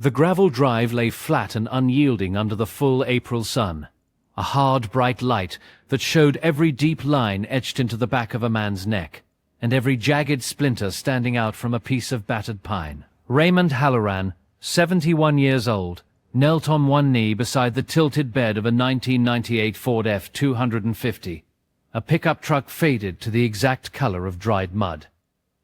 The gravel drive lay flat and unyielding under the full April sun, a hard, bright light that showed every deep line etched into the back of a man's neck, and every jagged splinter standing out from a piece of battered pine. Raymond Halloran, 71 years old, knelt on one knee beside the tilted bed of a 1998 Ford F-250. A pickup truck faded to the exact color of dried mud.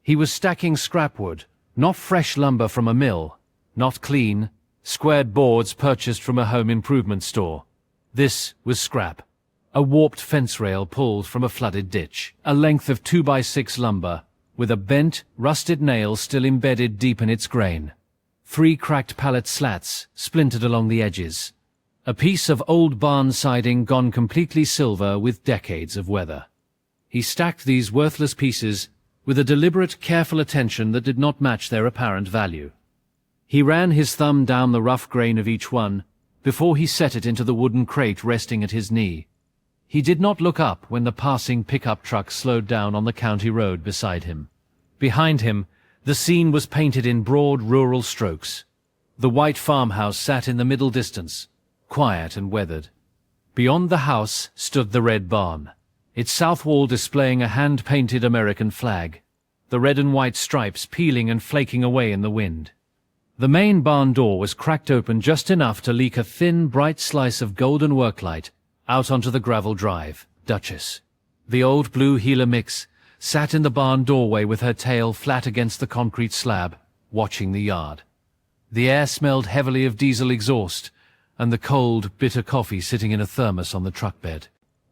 He was stacking scrap wood, not fresh lumber from a mill, not clean, squared boards purchased from a home improvement store. This was scrap. A warped fence rail pulled from a flooded ditch. A length of 2x6 lumber, with a bent, rusted nail still embedded deep in its grain. 3 cracked pallet slats splintered along the edges. A piece of old barn siding gone completely silver with decades of weather. He stacked these worthless pieces with a deliberate, careful attention that did not match their apparent value. He ran his thumb down the rough grain of each one before he set it into the wooden crate resting at his knee. He did not look up when the passing pickup truck slowed down on the county road beside him. Behind him, the scene was painted in broad rural strokes. The white farmhouse sat in the middle distance, quiet and weathered. Beyond the house stood the red barn, its south wall displaying a hand-painted American flag, the red and white stripes peeling and flaking away in the wind. The main barn door was cracked open just enough to leak a thin, bright slice of golden worklight out onto the gravel drive. Duchess, the old blue Gila mix, sat in the barn doorway with her tail flat against the concrete slab, watching the yard. The air smelled heavily of diesel exhaust, and the cold, bitter coffee sitting in a thermos on the truck bed.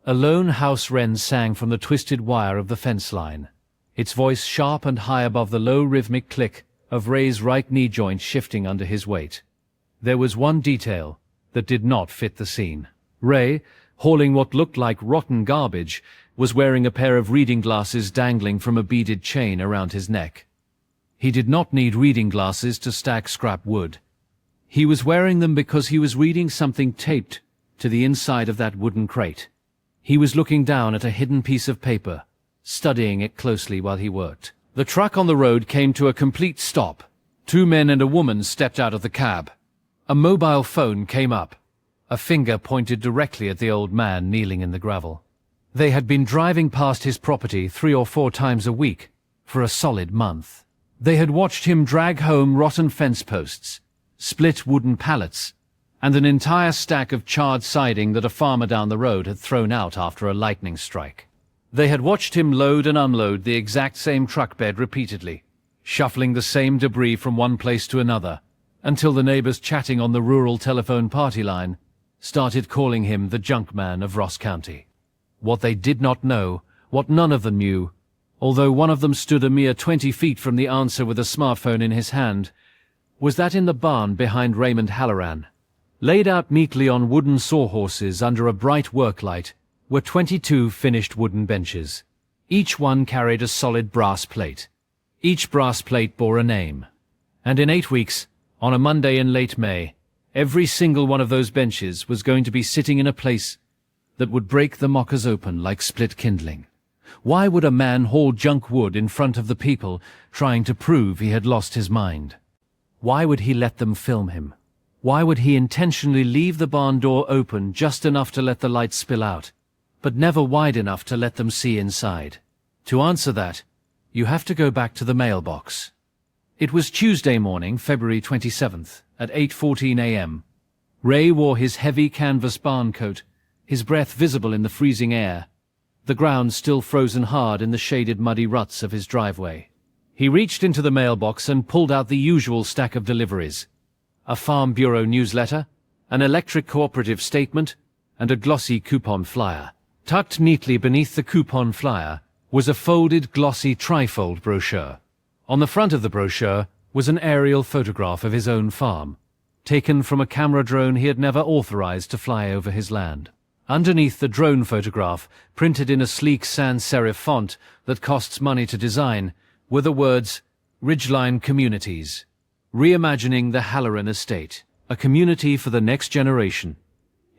A lone house wren sang from the twisted wire of the fence line, its voice sharp and high above the low rhythmic click of Ray's right knee joint shifting under his weight. There was one detail that did not fit the scene. Ray, hauling what looked like rotten garbage, was wearing a pair of reading glasses dangling from a beaded chain around his neck. He did not need reading glasses to stack scrap wood. He was wearing them because he was reading something taped to the inside of that wooden crate. He was looking down at a hidden piece of paper, studying it closely while he worked. The truck on the road came to a complete stop. 2 men and a woman stepped out of the cab. A mobile phone came up. A finger pointed directly at the old man kneeling in the gravel. They had been driving past his property 3 or 4 times a week for a solid month. They had watched him drag home rotten fence posts, split wooden pallets, and an entire stack of charred siding that a farmer down the road had thrown out after a lightning strike. They had watched him load and unload the exact same truck bed repeatedly, shuffling the same debris from one place to another, until the neighbors chatting on the rural telephone party line started calling him the junk man of Ross County. What they did not know, what none of them knew, although one of them stood a mere 20 feet from the answer with a smartphone in his hand, was that in the barn behind Raymond Halloran, laid out neatly on wooden sawhorses under a bright worklight, were 22 finished wooden benches. Each one carried a solid brass plate. Each brass plate bore a name. And in 8 weeks, on a Monday in late May, every single one of those benches was going to be sitting in a place that would break the mockers open like split kindling. Why would a man haul junk wood in front of the people trying to prove he had lost his mind? Why would he let them film him? Why would he intentionally leave the barn door open just enough to let the light spill out, but never wide enough to let them see inside? To answer that, you have to go back to the mailbox. It was Tuesday morning, February 27th, at 8:14 a.m. Ray wore his heavy canvas barn coat, his breath visible in the freezing air, the ground still frozen hard in the shaded muddy ruts of his driveway. He reached into the mailbox and pulled out the usual stack of deliveries: a Farm Bureau newsletter, an electric cooperative statement, and a glossy coupon flyer. Tucked neatly beneath the coupon flyer was a folded, glossy trifold brochure. On the front of the brochure was an aerial photograph of his own farm, taken from a camera drone he had never authorized to fly over his land. Underneath the drone photograph, printed in a sleek sans serif font that costs money to design, were the words, "Ridgeline Communities, reimagining the Halloran Estate, a community for the next generation."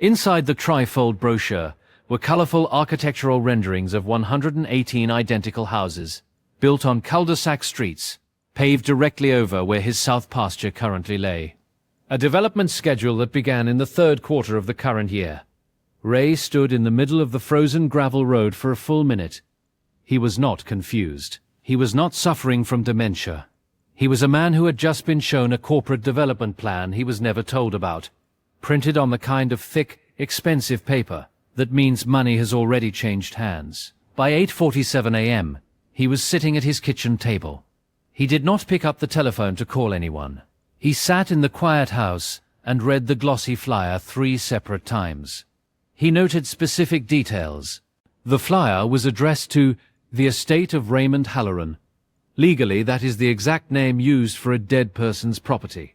Inside the trifold brochure were colorful architectural renderings of 118 identical houses, built on cul-de-sac streets, paved directly over where his south pasture currently lay. a development schedule that began in the third quarter of the current year. Ray stood in the middle of the frozen gravel road for a full minute. He was not confused. He was not suffering from dementia. He was a man who had just been shown a corporate development plan he was never told about, printed on the kind of thick, expensive paper that means money has already changed hands. By 8:47 a.m., he was sitting at his kitchen table. He did not pick up the telephone to call anyone. He sat in the quiet house and read the glossy flyer 3 separate times. He noted specific details. The flyer was addressed to the estate of Raymond Halloran. Legally, that is the exact name used for a dead person's property.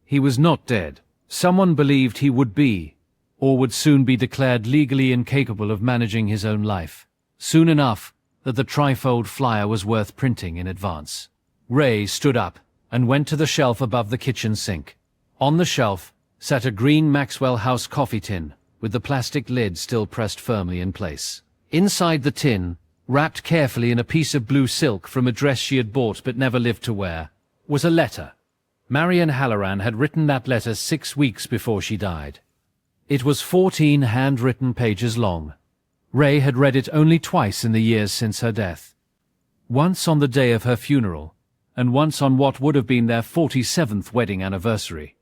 He was not dead. Someone believed he would be, or would soon be declared legally incapable of managing his own life. Soon enough that the trifold flyer was worth printing in advance. Ray stood up and went to the shelf above the kitchen sink. On the shelf sat a green Maxwell House coffee tin, with the plastic lid still pressed firmly in place. Inside the tin, wrapped carefully in a piece of blue silk from a dress she had bought but never lived to wear, was a letter. Marion Halloran had written that letter 6 weeks before she died. It was 14 handwritten pages long. Ray had read it only twice in the years since her death. Once on the day of her funeral, and once on what would have been their 47th wedding anniversary.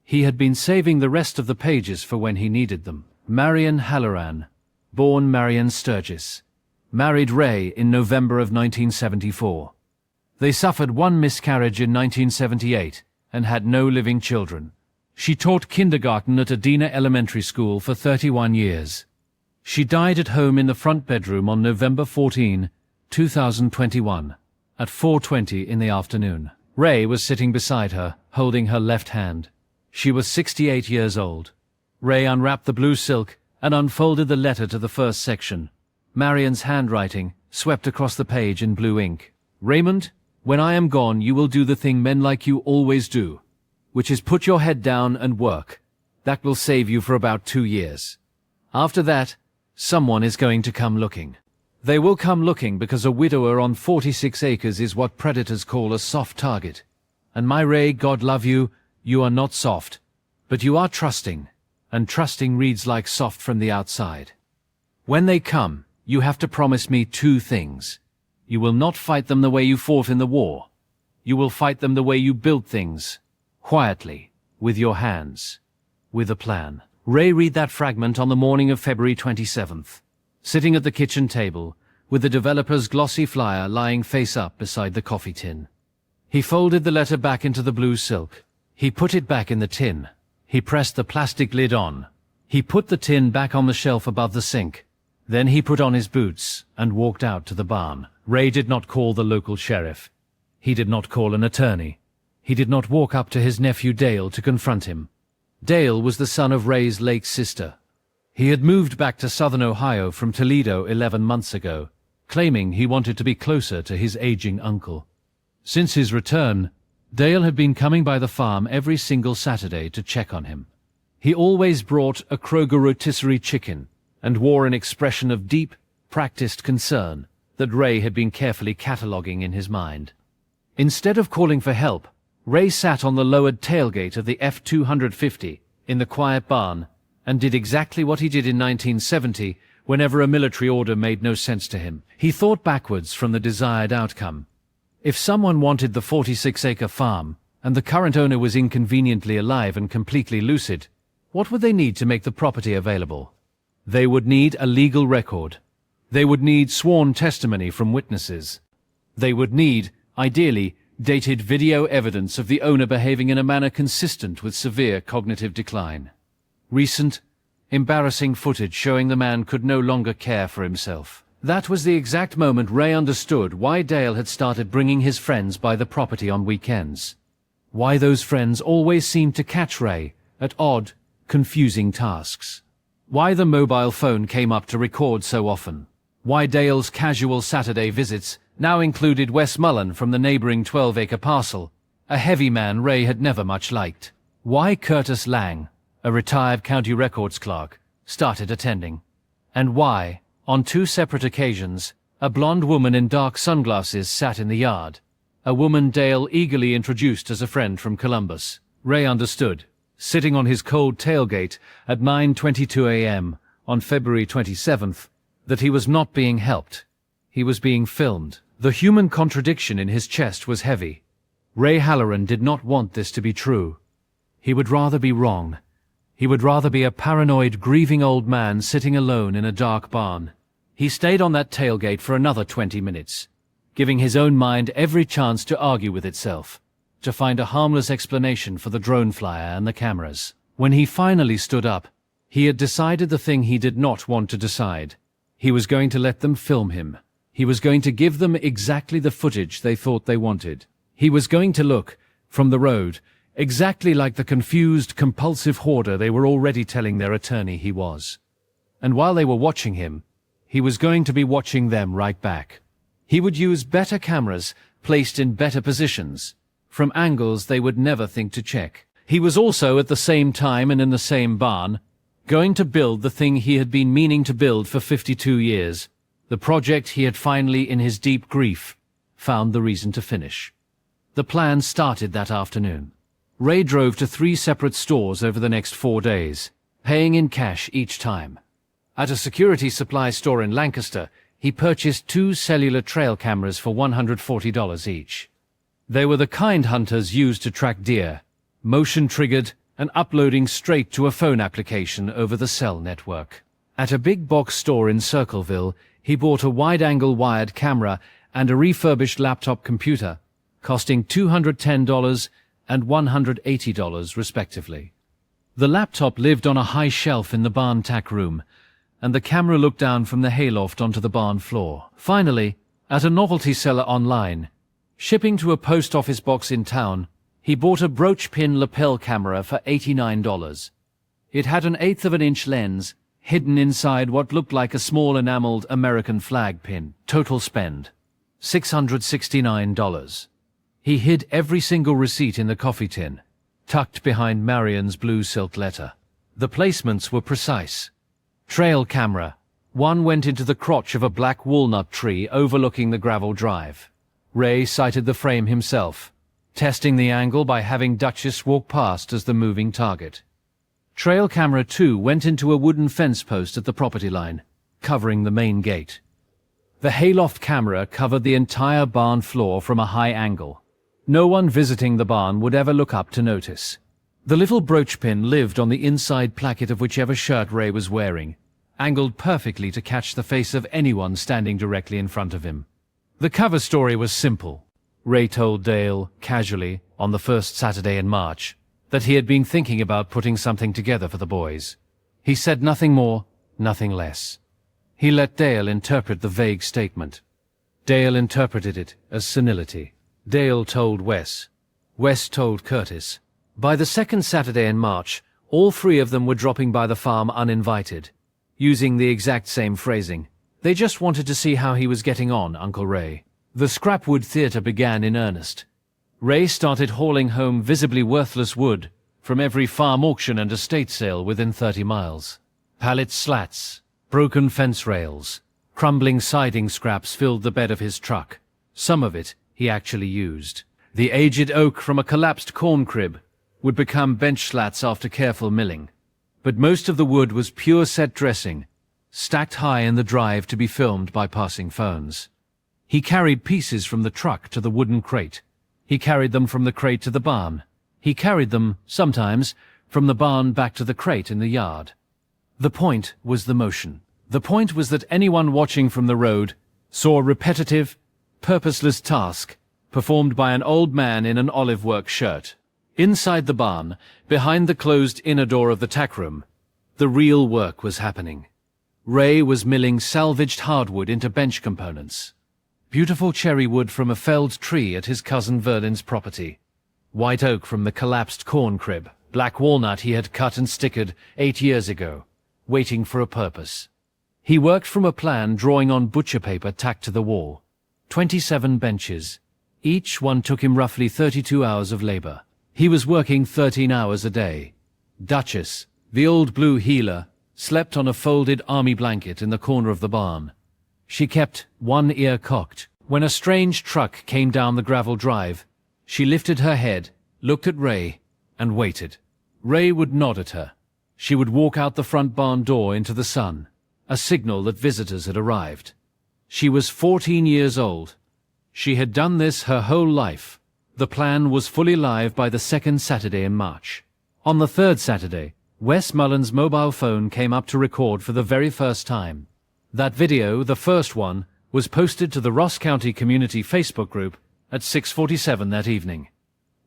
He had been saving the rest of the pages for when he needed them. Marion Halloran, born Marion Sturgis, married Ray in November of 1974. They suffered one miscarriage in 1978 and had no living children. She taught kindergarten at Adena Elementary School for 31 years. She died at home in the front bedroom on November 14, 2021, at 4:20 in the afternoon. Ray was sitting beside her, holding her left hand. She was 68 years old. Ray unwrapped the blue silk and unfolded the letter to the first section. Marion's handwriting swept across the page in blue ink. Raymond, when I am gone, you will do the thing men like you always do, which is put your head down and work. That will save you for about 2 years. After that, someone is going to come looking. They will come looking because a widower on 46 acres is what predators call a soft target. And my Ray, God love you, you are not soft, but you are trusting, and trusting reads like soft from the outside. When they come, you have to promise me 2 things. You will not fight them the way you fought in the war. You will fight them the way you built things, quietly, with your hands, with a plan. Ray read that fragment on the morning of February 27th, sitting at the kitchen table, with the developer's glossy flyer lying face up beside the coffee tin. He folded the letter back into the blue silk. He put it back in the tin. He pressed the plastic lid on. He put the tin back on the shelf above the sink. Then he put on his boots and walked out to the barn. Ray did not call the local sheriff. He did not call an attorney. He did not walk up to his nephew Dale to confront him. Dale was the son of Ray's late sister. He had moved back to southern Ohio from Toledo 11 months ago, claiming he wanted to be closer to his aging uncle. Since his return, Dale had been coming by the farm every single Saturday to check on him. He always brought a Kroger rotisserie chicken and wore an expression of deep, practiced concern that Ray had been carefully cataloguing in his mind. Instead of calling for help, Ray sat on the lowered tailgate of the F-250 in the quiet barn and did exactly what he did in 1970 whenever a military order made no sense to him. He thought backwards from the desired outcome. If someone wanted the 46-acre farm, and the current owner was inconveniently alive and completely lucid, what would they need to make the property available? They would need a legal record. They would need sworn testimony from witnesses. They would need, ideally, dated video evidence of the owner behaving in a manner consistent with severe cognitive decline. Recent, embarrassing footage showing the man could no longer care for himself. That was the exact moment Ray understood why Dale had started bringing his friends by the property on weekends. Why those friends always seemed to catch Ray at odd, confusing tasks. Why the mobile phone came up to record so often. Why Dale's casual Saturday visits now included Wes Mullen from the neighboring 12-acre parcel, a heavy man Ray had never much liked. Why Curtis Lang, a retired county records clerk, started attending. And why, on 2 separate occasions, a blonde woman in dark sunglasses sat in the yard, a woman Dale eagerly introduced as a friend from Columbus. Ray understood. sitting on his cold tailgate at 9:22 a.m. on February 27th, that he was not being helped. He was being filmed. The human contradiction in his chest was heavy. Ray Halloran did not want this to be true. He would rather be wrong. He would rather be a paranoid, grieving old man sitting alone in a dark barn. He stayed on that tailgate for another 20 minutes, giving his own mind every chance to argue with itself, to find a harmless explanation for the drone flyer and the cameras. When he finally stood up, he had decided the thing he did not want to decide. He was going to let them film him. He was going to give them exactly the footage they thought they wanted. He was going to look, from the road, exactly like the confused, compulsive hoarder they were already telling their attorney he was. And while they were watching him, he was going to be watching them right back. He would use better cameras, placed in better positions, from angles they would never think to check. He was also, at the same time and in the same barn, going to build the thing he had been meaning to build for 52 years, the project he had finally, in his deep grief, found the reason to finish. The plan started that afternoon. Ray drove to 3 separate stores over the next 4 days, paying in cash each time. At a security supply store in Lancaster, he purchased 2 cellular trail cameras for $140 each. They were the kind hunters used to track deer, motion-triggered and uploading straight to a phone application over the cell network. At a big box store in Circleville, he bought a wide-angle wired camera and a refurbished laptop computer, costing $210 and $180 respectively. The laptop lived on a high shelf in the barn tack room, and the camera looked down from the hayloft onto the barn floor. Finally, at a novelty seller online, shipping to a post office box in town, he bought a brooch pin lapel camera for $89. It had an 1/8 of an inch lens, hidden inside what looked like a small enameled American flag pin. Total spend, $669. He hid every single receipt in the coffee tin, tucked behind Marion's blue silk letter. The placements were precise. Trail camera. One went into the crotch of a black walnut tree overlooking the gravel drive. Ray sighted the frame himself, testing the angle by having Duchess walk past as the moving target. Trail camera 2 went into a wooden fence post at the property line, covering the main gate. The hayloft camera covered the entire barn floor from a high angle. No one visiting the barn would ever look up to notice. The little brooch pin lived on the inside placket of whichever shirt Ray was wearing, angled perfectly to catch the face of anyone standing directly in front of him. The cover story was simple. Ray told Dale, casually, on the first Saturday in March, that he had been thinking about putting something together for the boys. He said nothing more, nothing less. He let Dale interpret the vague statement. Dale interpreted it as senility. Dale told Wes. Wes told Curtis. By the second Saturday in March, all 3 of them were dropping by the farm uninvited, using the exact same phrasing. They just wanted to see how he was getting on, Uncle Ray. The scrapwood theater began in earnest. Ray started hauling home visibly worthless wood from every farm auction and estate sale within 30 miles. Pallet slats, broken fence rails, crumbling siding scraps filled the bed of his truck. Some of it he actually used. The aged oak from a collapsed corn crib would become bench slats after careful milling. But most of the wood was pure set dressing, stacked high in the drive to be filmed by passing phones. He carried pieces from the truck to the wooden crate. He carried them from the crate to the barn. He carried them, sometimes, from the barn back to the crate in the yard. The point was the motion. The point was that anyone watching from the road saw a repetitive, purposeless task performed by an old man in an olive work shirt. Inside the barn, behind the closed inner door of the tack room, the real work was happening. Ray was milling salvaged hardwood into bench components. Beautiful cherry wood from a felled tree at his cousin Verlin's property. White oak from the collapsed corn crib. Black walnut he had cut and stickered 8 years ago, waiting for a purpose. He worked from a plan drawing on butcher paper tacked to the wall. 27 benches. Each one took him roughly 32 hours of labor. He was working 13 hours a day. Duchess, the old blue heeler, slept on a folded army blanket in the corner of the barn. She kept one ear cocked. When a strange truck came down the gravel drive, she lifted her head, looked at Ray, and waited. Ray would nod at her. She would walk out the front barn door into the sun, a signal that visitors had arrived. She was 14 years old. She had done this her whole life. The plan was fully live by the second Saturday in March. On the third Saturday, Wes Mullen's mobile phone came up to record for the very first time. That video, the first one, was posted to the Ross County Community Facebook group at 6:47 that evening.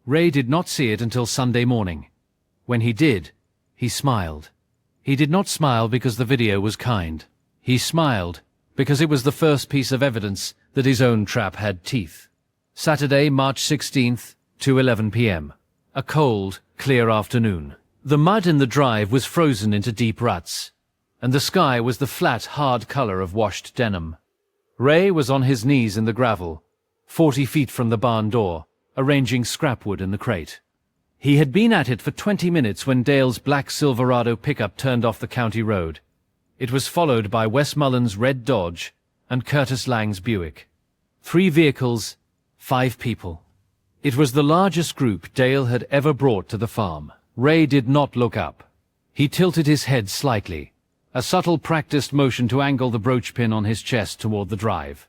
Ray did not see it until Sunday morning. When he did, he smiled. He did not smile because the video was kind. He smiled because it was the first piece of evidence that his own trap had teeth. Saturday, March 16th, 2:11 p.m. A cold, clear afternoon. The mud in the drive was frozen into deep ruts, and the sky was the flat, hard color of washed denim. Ray was on his knees in the gravel, 40 feet from the barn door, arranging scrap wood in the crate. He had been at it for 20 minutes when Dale's black Silverado pickup turned off the county road. It was followed by Wes Mullen's red Dodge and Curtis Lang's Buick. 3 vehicles, 5 people. It was the largest group Dale had ever brought to the farm. Ray did not look up. He tilted his head slightly, a subtle practiced motion to angle the brooch pin on his chest toward the drive.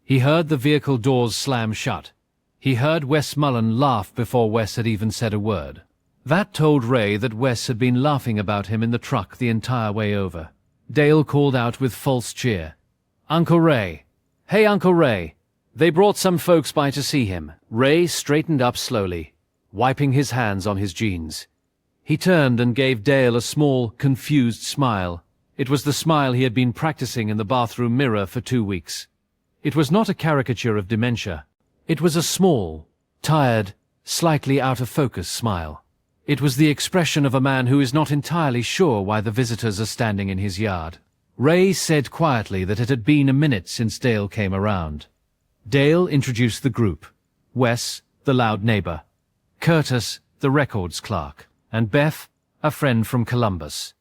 He heard the vehicle doors slam shut. He heard Wes Mullen laugh before Wes had even said a word. That told Ray that Wes had been laughing about him in the truck the entire way over. Dale called out with false cheer, "Uncle Ray! Hey, Uncle Ray!" They brought some folks by to see him. Ray straightened up slowly, wiping his hands on his jeans. He turned and gave Dale a small, confused smile. It was the smile he had been practicing in the bathroom mirror for 2 weeks. It was not a caricature of dementia. It was a small, tired, slightly out-of-focus smile. It was the expression of a man who is not entirely sure why the visitors are standing in his yard. Ray said quietly that it had been a minute since Dale came around. Dale introduced the group. Wes, the loud neighbor. Curtis, the records clerk. And Beth, a friend from Columbus.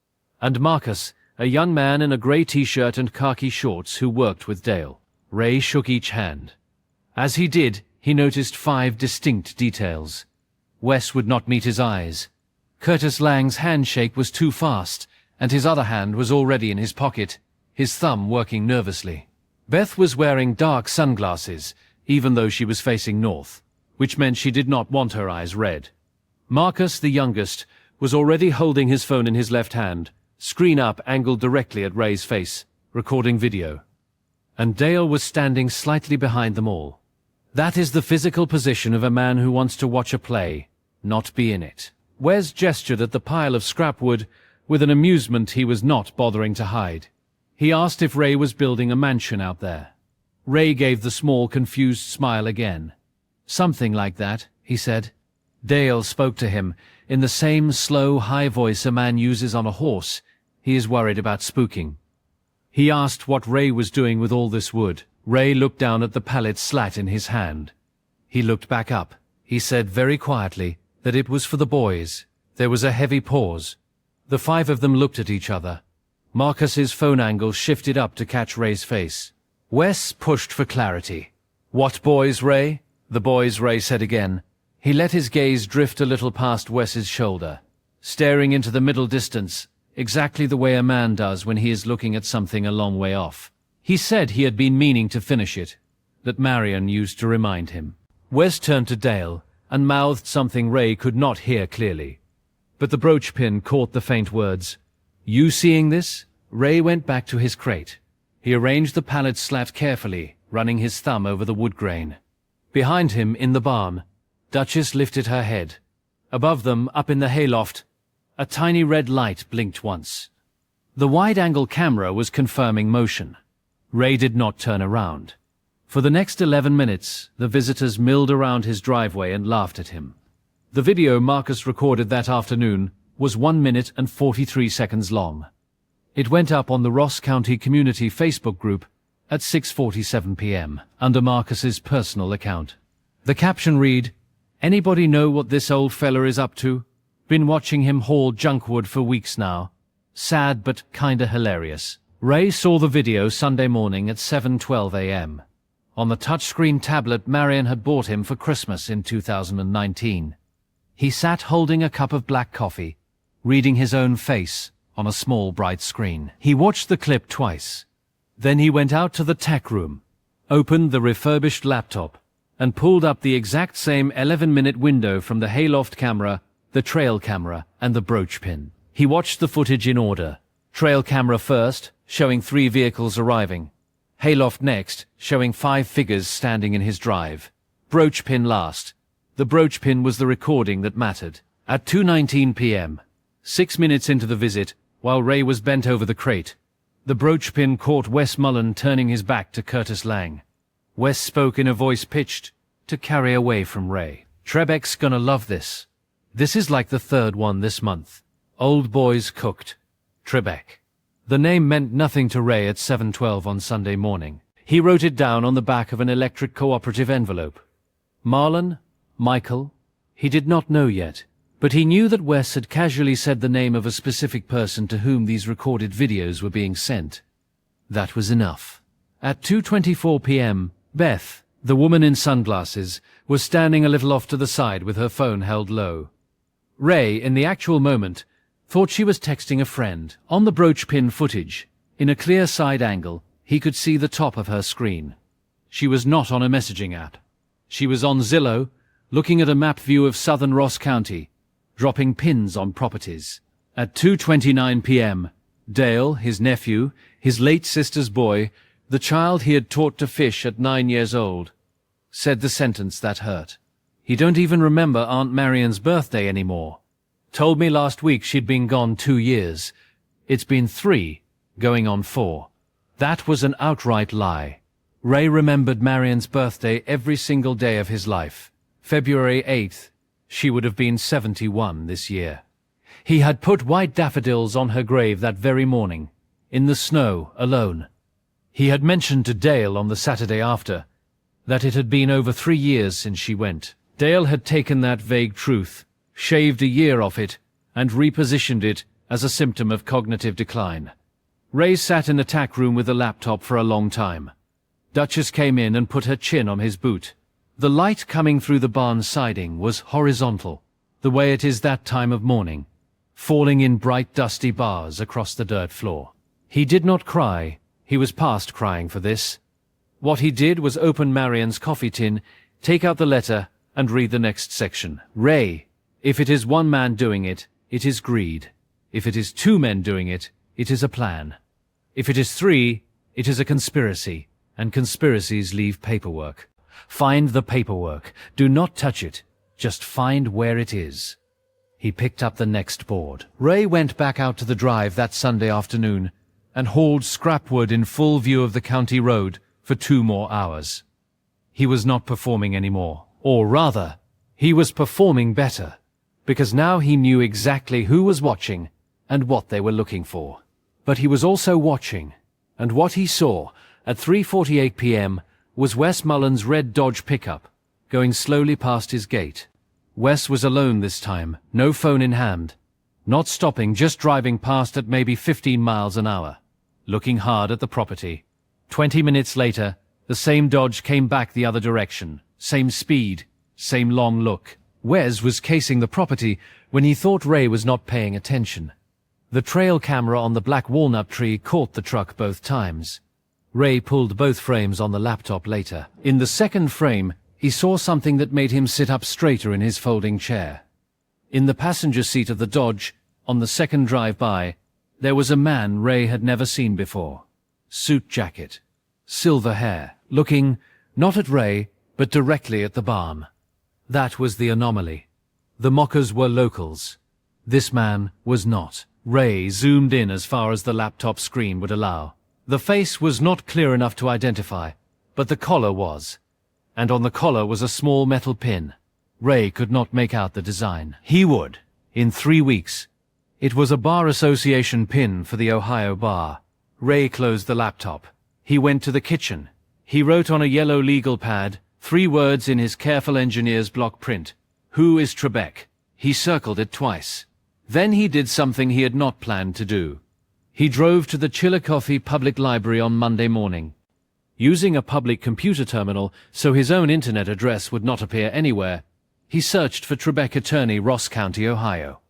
And Marcus, a young man in a grey t-shirt and khaki shorts who worked with Dale. Ray shook each hand. As he did, he noticed 5 distinct details. Wes would not meet his eyes. Curtis Lang's handshake was too fast, and his other hand was already in his pocket, his thumb working nervously. Beth was wearing dark sunglasses, even though she was facing north, which meant she did not want her eyes red. Marcus, the youngest, was already holding his phone in his left hand, screen up angled directly at Ray's face, recording video. And Dale was standing slightly behind them all. That is the physical position of a man who wants to watch a play, not be in it. Wes gestured at the pile of scrap wood with an amusement he was not bothering to hide. He asked if Ray was building a mansion out there. Ray gave the small, confused smile again. "Something like that," he said. Dale spoke to him in the same slow, high voice a man uses on a horse he is worried about spooking. He asked what Ray was doing with all this wood. Ray looked down at the pallet slat in his hand. He looked back up. He said very quietly that it was for the boys. There was a heavy pause. The 5 of them looked at each other. Marcus's phone angle shifted up to catch Ray's face. Wes pushed for clarity. "What boys, Ray?" "The boys," Ray said again. He let his gaze drift a little past Wes's shoulder, staring into the middle distance, exactly the way a man does when he is looking at something a long way off. He said he had been meaning to finish it, that Marion used to remind him. Wes turned to Dale and mouthed something Ray could not hear clearly. But the brooch pin caught the faint words. "You seeing this?" Ray went back to his crate. He arranged the pallet slat carefully, running his thumb over the wood grain. Behind him, in the barn, Duchess lifted her head. Above them, up in the hayloft, a tiny red light blinked once. The wide-angle camera was confirming motion. Ray did not turn around. For the next 11 minutes, the visitors milled around his driveway and laughed at him. The video Marcus recorded that afternoon was 1 minute and 43 seconds long. It went up on the Ross County Community Facebook group at 6:47 p.m. under Marcus's personal account. The caption read, "Anybody know what this old fella is up to? Been watching him haul junkwood for weeks now. Sad but kinda hilarious." Ray saw the video Sunday morning at 7:12 a.m. on the touchscreen tablet Marion had bought him for Christmas in 2019. He sat holding a cup of black coffee, reading his own face on a small bright screen. He watched the clip twice. Then he went out to the tech room, opened the refurbished laptop, and pulled up the exact same 11-minute window from the hayloft camera, the trail camera, and the brooch pin. He watched the footage in order. Trail camera first, showing 3 vehicles arriving. Hayloft next, showing 5 figures standing in his drive. Brooch pin last. The brooch pin was the recording that mattered. At 2:19 p.m., 6 minutes into the visit, while Ray was bent over the crate, the brooch pin caught Wes Mullen turning his back to Curtis Lang. Wes spoke in a voice pitched to carry away from Ray. "Trebek's gonna love this. This is like the 3rd one this month. Old boys cooked. Trebek." The name meant nothing to Ray at 7:12 on Sunday morning. He wrote it down on the back of an electric cooperative envelope. Marlon? Michael? He did not know yet, but he knew that Wes had casually said the name of a specific person to whom these recorded videos were being sent. That was enough. At 2:24 p.m., Beth, the woman in sunglasses, was standing a little off to the side with her phone held low. Ray, in the actual moment, thought she was texting a friend. On the brooch pin footage, in a clear side angle, he could see the top of her screen. She was not on a messaging app. She was on Zillow, looking at a map view of southern Ross County, dropping pins on properties. At 2:29 p.m., Dale, his nephew, his late sister's boy, the child he had taught to fish at 9 years old, said the sentence that hurt. "He don't even remember Aunt Marion's birthday anymore. Told me last week she'd been gone 2 years. It's been 3, going on 4. That was an outright lie. Ray remembered Marion's birthday every single day of his life. February 8th, she would have been 71 this year. He had put white daffodils on her grave that very morning, in the snow, alone. He had mentioned to Dale on the Saturday after that it had been over 3 years since she went. Dale had taken that vague truth, shaved a year off it, and repositioned it as a symptom of cognitive decline. Ray sat in the tack room with the laptop for a long time. Duchess came in and put her chin on his boot. The light coming through the barn siding was horizontal, the way it is that time of morning, falling in bright dusty bars across the dirt floor. He did not cry. He was past crying for this. What he did was open Marion's coffee tin, take out the letter, and read the next section. Ray, if it is one man doing it, it is greed. If it is 2 men doing it, it is a plan. If it is 3, it is a conspiracy, and conspiracies leave paperwork. Find the paperwork. Do not touch it. Just find where it is. He picked up the next board. Ray went back out to the drive that Sunday afternoon and hauled scrap wood in full view of the county road for 2 more hours. He was not performing anymore. Or rather, he was performing better, because now he knew exactly who was watching and what they were looking for. But he was also watching, and what he saw at 3:48 p.m. was Wes Mullen's red Dodge pickup, going slowly past his gate. Wes was alone this time, no phone in hand, not stopping, just driving past at maybe 15 miles an hour, looking hard at the property. 20 minutes later, the same Dodge came back the other direction, same speed, same long look. Wes was casing the property when he thought Ray was not paying attention. The trail camera on the black walnut tree caught the truck both times. Ray pulled both frames on the laptop later. In the second frame, he saw something that made him sit up straighter in his folding chair. In the passenger seat of the Dodge, on the second drive-by, there was a man Ray had never seen before. Suit jacket, silver hair, looking not at Ray, but directly at the barn. That was the anomaly. The mockers were locals. This man was not. Ray zoomed in as far as the laptop screen would allow. The face was not clear enough to identify, but the collar was. And on the collar was a small metal pin. Ray could not make out the design. He would, in 3 weeks. It was a Bar Association pin for the Ohio bar. Ray closed the laptop. He went to the kitchen. He wrote on a yellow legal pad 3 words in his careful engineer's block print. Who is Trebek? He circled it twice. Then he did something he had not planned to do. He drove to the Chillicothe Public Library on Monday morning. Using a public computer terminal so his own internet address would not appear anywhere, he searched for Trebek Attorney, Ross County, Ohio.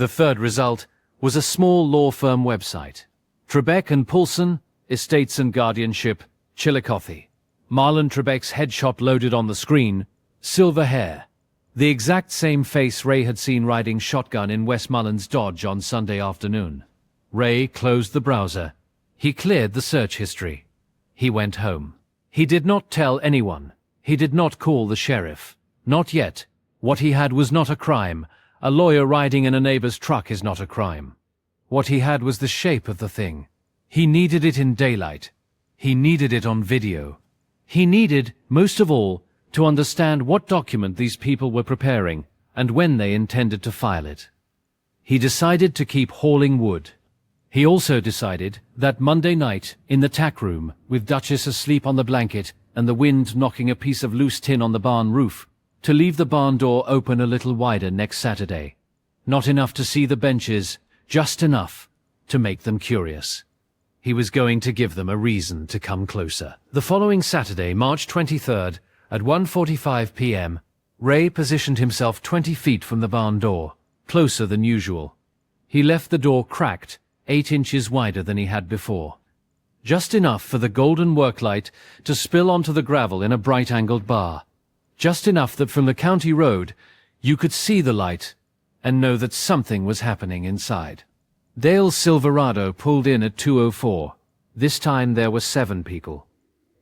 The third result was a small law firm website. Trebek and Poulsen, Estates and Guardianship, Chillicothe. Marlon Trebek's headshot loaded on the screen, silver hair. The exact same face Ray had seen riding shotgun in Westmoreland's Dodge on Sunday afternoon. Ray closed the browser. He cleared the search history. He went home. He did not tell anyone. He did not call the sheriff. Not yet. What he had was not a crime. A lawyer riding in a neighbor's truck is not a crime. What he had was the shape of the thing. He needed it in daylight. He needed it on video. He needed, most of all, to understand what document these people were preparing and when they intended to file it. He decided to keep hauling wood. He also decided that Monday night, in the tack room, with Duchess asleep on the blanket and the wind knocking a piece of loose tin on the barn roof, to leave the barn door open a little wider next Saturday. Not enough to see the benches, just enough to make them curious. He was going to give them a reason to come closer. The following Saturday, March 23rd, at 1:45 p.m., Ray positioned himself 20 feet from the barn door, closer than usual. He left the door cracked, 8 inches wider than he had before. Just enough for the golden worklight to spill onto the gravel in a bright-angled bar. Just enough that from the county road you could see the light and know that something was happening inside. Dale's Silverado pulled in at 2:04. This time there were 7 people.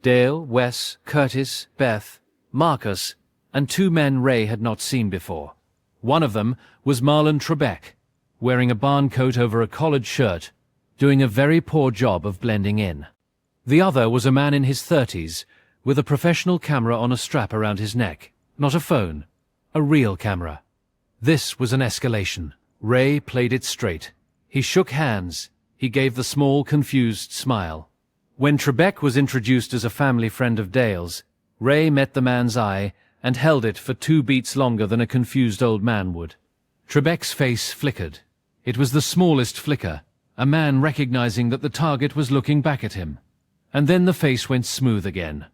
Dale, Wes, Curtis, Beth, Marcus, and 2 men Ray had not seen before. One of them was Marlon Trebek, wearing a barn coat over a collared shirt, doing a very poor job of blending in. The other was a man in his 30s, with a professional camera on a strap around his neck. Not a phone, a real camera. This was an escalation. Ray played it straight. He shook hands. He gave the small, confused smile. When Trebek was introduced as a family friend of Dale's, Ray met the man's eye and held it for 2 beats longer than a confused old man would. Trebek's face flickered. It was the smallest flicker, a man recognizing that the target was looking back at him. And then the face went smooth again.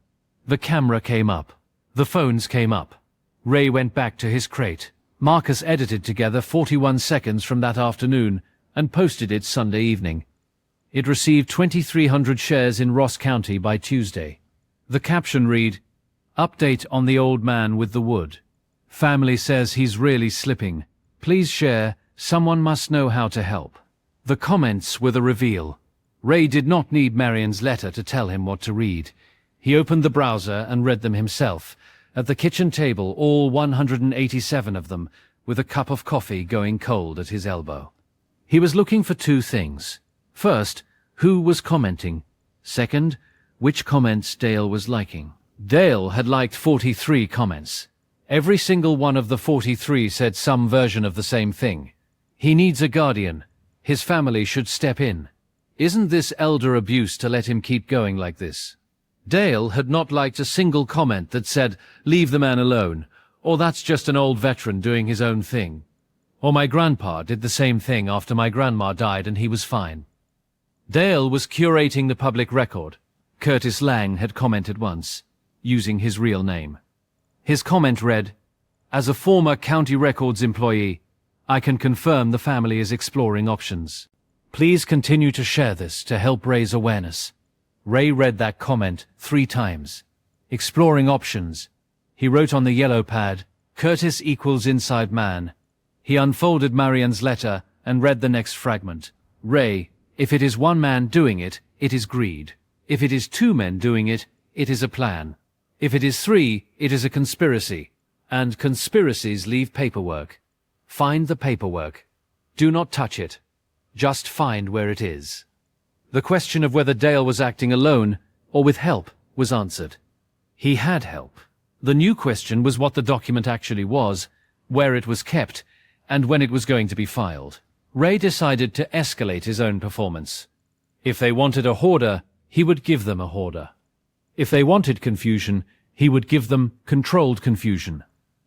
The camera came up. The phones came up. Ray went back to his crate. Marcus edited together 41 seconds from that afternoon and posted it Sunday evening. It received 2,300 shares in Ross County by Tuesday. The caption read, "Update on the old man with the wood. Family says he's really slipping. Please share, someone must know how to help." The comments were the reveal. Ray did not need Marion's letter to tell him what to read. He opened the browser and read them himself, at the kitchen table, all 187 of them, with a cup of coffee going cold at his elbow. He was looking for 2 things. First, who was commenting? Second, which comments Dale was liking. Dale had liked 43 comments. Every single one of the 43 said some version of the same thing. He needs a guardian. His family should step in. Isn't this elder abuse to let him keep going like this? Dale had not liked a single comment that said, "Leave the man alone," or "That's just an old veteran doing his own thing," or "My grandpa did the same thing after my grandma died and he was fine." Dale was curating the public record. Curtis Lang had commented once, using his real name. His comment read, "As a former County Records employee, I can confirm the family is exploring options. Please continue to share this to help raise awareness." Ray read that comment 3 times. Exploring options. He wrote on the yellow pad, "Curtis equals inside man." He unfolded Marion's letter and read the next fragment. "Ray, if it is 1 man doing it, it is greed. If it is 2 men doing it, it is a plan. If it is 3, it is a conspiracy. And conspiracies leave paperwork. Find the paperwork. Do not touch it. Just find where it is." The question of whether Dale was acting alone or with help was answered. He had help. The new question was what the document actually was, where it was kept, and when it was going to be filed. Ray decided to escalate his own performance. If they wanted a hoarder, he would give them a hoarder. If they wanted confusion, he would give them controlled confusion.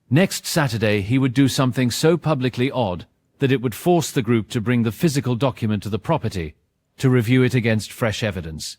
Next Saturday, he would do something so publicly odd that it would force the group to bring the physical document to the property, to review it against fresh evidence.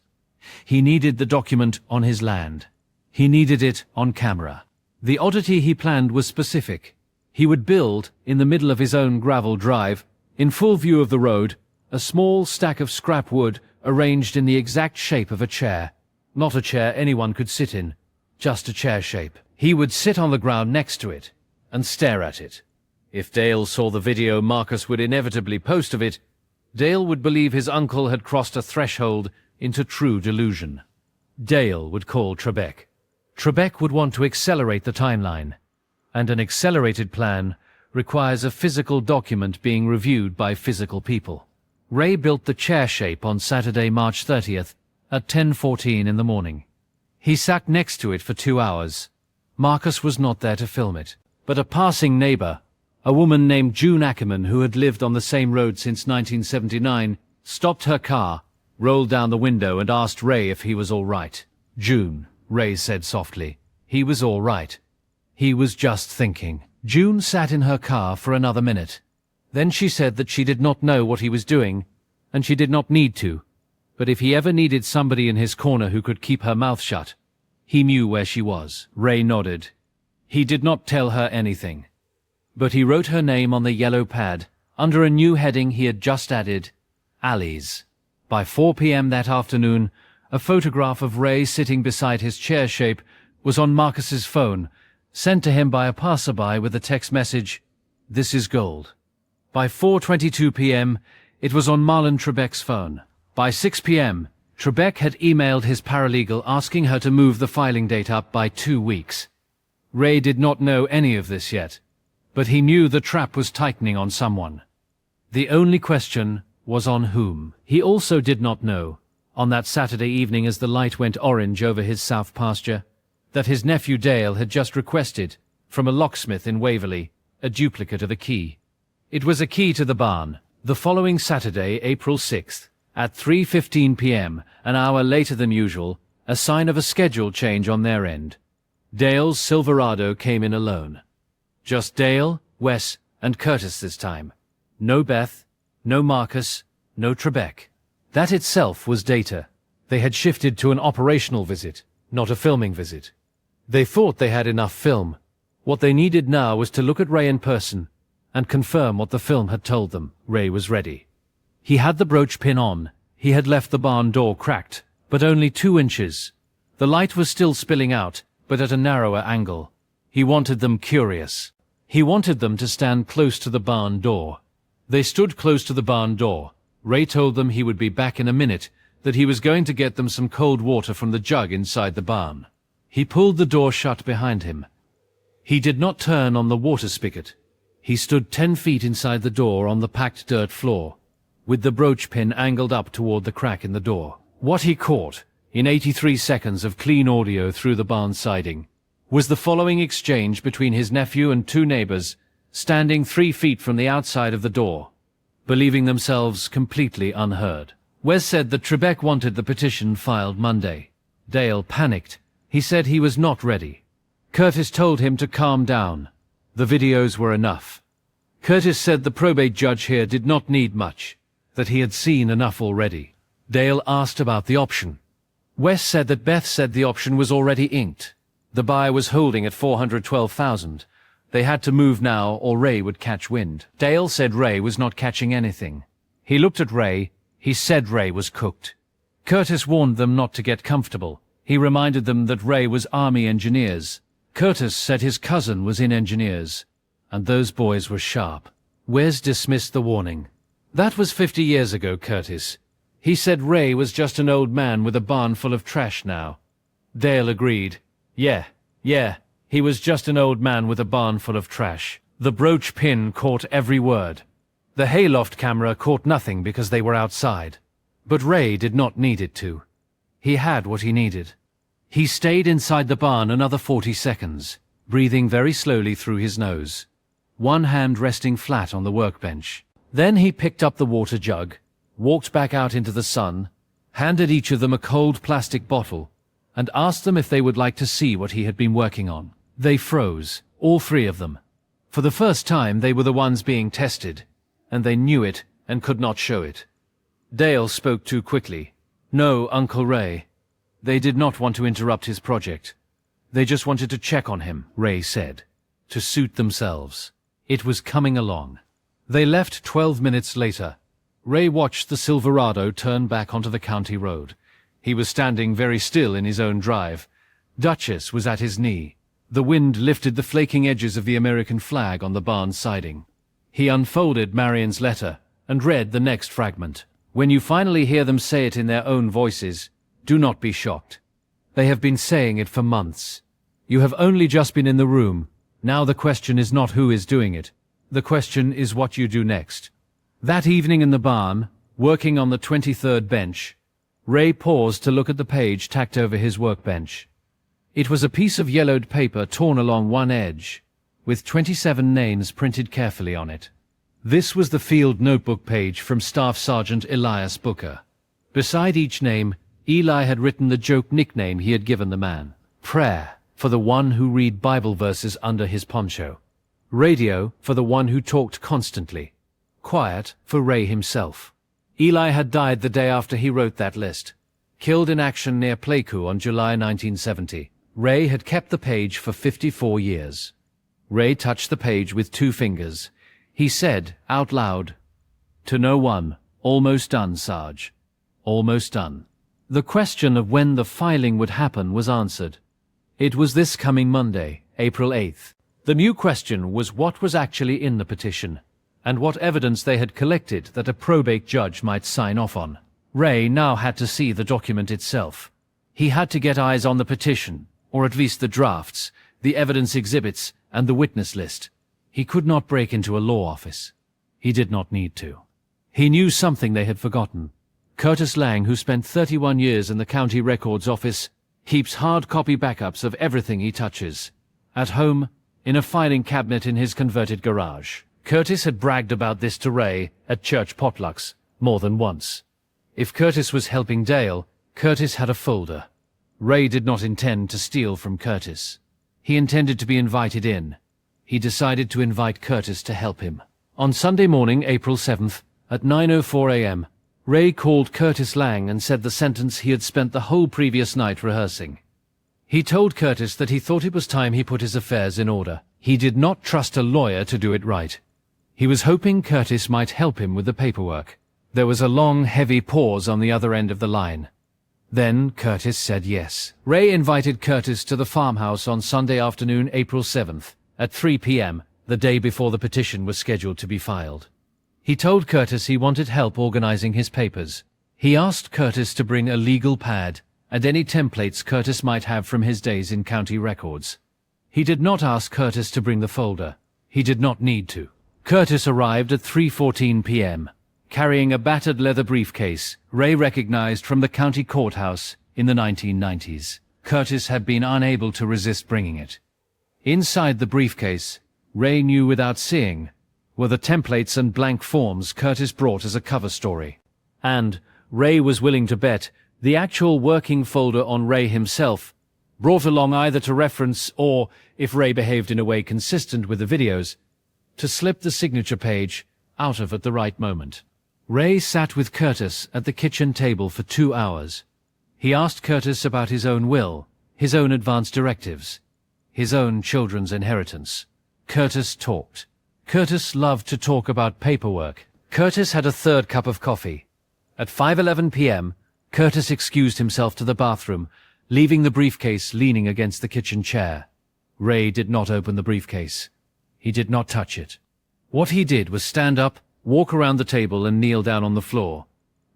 He needed the document on his land. He needed it on camera. The oddity he planned was specific. He would build, in the middle of his own gravel drive, In full view of the road, a small stack of scrap wood arranged in the exact shape of a chair. Not a chair anyone could sit in, just a chair shape. He would sit on the ground next to it and stare at it. If Dale saw the video Marcus would inevitably post of it, Dale would believe his uncle had crossed a threshold into true delusion. Dale would call Trebek. Trebek would want to accelerate the timeline, and an accelerated plan requires a physical document being reviewed by physical people. Ray built the chair shape on Saturday, March 30th at 10:14 in the morning. He sat next to it for 2 hours. Marcus was not there to film it, but a passing neighbor, a woman named June Ackerman who had lived on the same road since 1979, stopped her car, rolled down the window and asked Ray if he was all right. "June," Ray said softly. "He was all right. He was just thinking." June sat in her car for another minute. Then she said that she did not know what he was doing, and she did not need to, but if he ever needed somebody in his corner who could keep her mouth shut, he knew where she was. Ray nodded. He did not tell her anything, but he wrote her name on the yellow pad, under a new heading he had just added, Alleys. By 4 p.m. that afternoon, a photograph of Ray sitting beside his chair shape was on Marcus's phone, sent to him by a passerby with the text message, "This is gold." By 4:22 p.m., it was on Marlon Trebek's phone. By 6 p.m., Trebek had emailed his paralegal asking her to move the filing date up by 2 weeks. Ray did not know any of this yet, but he knew the trap was tightening on someone. The only question was on whom. He also did not know, on that Saturday evening as the light went orange over his south pasture, that his nephew Dale had just requested, from a locksmith in Waverley, a duplicate of a key. It was a key to the barn. The following Saturday, April 6th, at 3:15 p.m., an hour later than usual, a sign of a schedule change on their end. Dale's Silverado came in alone. Just Dale, Wes, and Curtis this time. No Beth, no Marcus, no Trebek. That itself was data. They had shifted to an operational visit, not a filming visit. They thought they had enough film. What they needed now was to look at Ray in person and confirm what the film had told them. Ray was ready. He had the brooch pin on. He had left the barn door cracked, but only 2 inches. The light was still spilling out, but at a narrower angle. He wanted them curious. He wanted them to stand close to the barn door. They stood close to the barn door. Ray told them he would be back in a minute, that he was going to get them some cold water from the jug inside the barn. He pulled the door shut behind him. He did not turn on the water spigot. He stood 10 feet inside the door on the packed dirt floor, with the brooch pin angled up toward the crack in the door. What he caught, in 83 seconds of clean audio through the barn siding, was the following exchange between his nephew and 2 neighbors, standing 3 feet from the outside of the door, believing themselves completely unheard. Wes said that Trebek wanted the petition filed Monday. Dale panicked. He said he was not ready. Curtis told him to calm down. The videos were enough. Curtis said the probate judge here did not need much, that he had seen enough already. Dale asked about the option. Wes said that Beth said the option was already inked. The buyer was holding at $412,000. They had to move now or Ray would catch wind. Dale said Ray was not catching anything. He looked at Ray. He said Ray was cooked. Curtis warned them not to get comfortable. He reminded them that Ray was Army engineers. Curtis said his cousin was in engineers, and those boys were sharp. Wes dismissed the warning. That was 50 years ago, Curtis. He said Ray was just an old man with a barn full of trash now. Dale agreed. Yeah, he was just an old man with a barn full of trash. The brooch pin caught every word. The hayloft camera caught nothing because they were outside. But Ray did not need it to. He had what he needed. He stayed inside the barn another 40 seconds, breathing very slowly through his nose, one hand resting flat on the workbench. Then he picked up the water jug, walked back out into the sun, handed each of them a cold plastic bottle, and asked them if they would like to see what he had been working on. They froze, all 3 of them. For the first time they were the ones being tested, and they knew it and could not show it. Dale spoke too quickly. No, Uncle Ray. They did not want to interrupt his project. They just wanted to check on him, Ray said, to suit themselves. It was coming along. They left 12 minutes later. Ray watched the Silverado turn back onto the county road. He was standing very still in his own drive. Duchess was at his knee. The wind lifted the flaking edges of the American flag on the barn siding. He unfolded Marion's letter and read the next fragment. When you finally hear them say it in their own voices, do not be shocked. They have been saying it for months. You have only just been in the room. Now the question is not who is doing it. The question is what you do next. That evening in the barn, working on the 23rd bench, Ray paused to look at the page tacked over his workbench. It was a piece of yellowed paper torn along one edge, with 27 names printed carefully on it. This was the field notebook page from Staff Sergeant Elias Booker. Beside each name, Eli had written the joke nickname he had given the man. Prayer, for the one who read Bible verses under his poncho. Radio, for the one who talked constantly. Quiet, for Ray himself. Eli had died the day after he wrote that list. Killed in action near Pleiku on July 1970. Ray had kept the page for 54 years. Ray touched the page with 2 fingers. He said, out loud, "To no one, almost done, Sarge. Almost done." The question of when the filing would happen was answered. It was this coming Monday, April 8th. The new question was what was actually in the petition, and what evidence they had collected that a probate judge might sign off on. Ray now had to see the document itself. He had to get eyes on the petition, or at least the drafts, the evidence exhibits, and the witness list. He could not break into a law office. He did not need to. He knew something they had forgotten. Curtis Lang, who spent 31 years in the county records office, keeps hard copy backups of everything he touches. At home, in a filing cabinet in his converted garage. Curtis had bragged about this to Ray at church potlucks more than once. If Curtis was helping Dale, Curtis had a folder. Ray did not intend to steal from Curtis. He intended to be invited in. He decided to invite Curtis to help him. On Sunday morning, April 7th, at 9:04 a.m., Ray called Curtis Lang and said the sentence he had spent the whole previous night rehearsing. He told Curtis that he thought it was time he put his affairs in order. He did not trust a lawyer to do it right. He was hoping Curtis might help him with the paperwork. There was a long, heavy pause on the other end of the line. Then Curtis said yes. Ray invited Curtis to the farmhouse on Sunday afternoon, April 7th, at 3 p.m., the day before the petition was scheduled to be filed. He told Curtis he wanted help organizing his papers. He asked Curtis to bring a legal pad and any templates Curtis might have from his days in county records. He did not ask Curtis to bring the folder. He did not need to. Curtis arrived at 3:14 p.m., carrying a battered leather briefcase Ray recognized from the county courthouse in the 1990s. Curtis had been unable to resist bringing it. Inside the briefcase, Ray knew without seeing, were the templates and blank forms Curtis brought as a cover story. And, Ray was willing to bet, the actual working folder on Ray himself, brought along either to reference or, if Ray behaved in a way consistent with the videos, to slip the signature page out of at the right moment. Ray sat with Curtis at the kitchen table for 2 hours. He asked Curtis about his own will, his own advance directives, his own children's inheritance. Curtis talked. Curtis loved to talk about paperwork. Curtis had a 3rd cup of coffee. At 5:11 p.m., Curtis excused himself to the bathroom, leaving the briefcase leaning against the kitchen chair. Ray did not open the briefcase. He did not touch it. What he did was stand up, walk around the table and kneel down on the floor.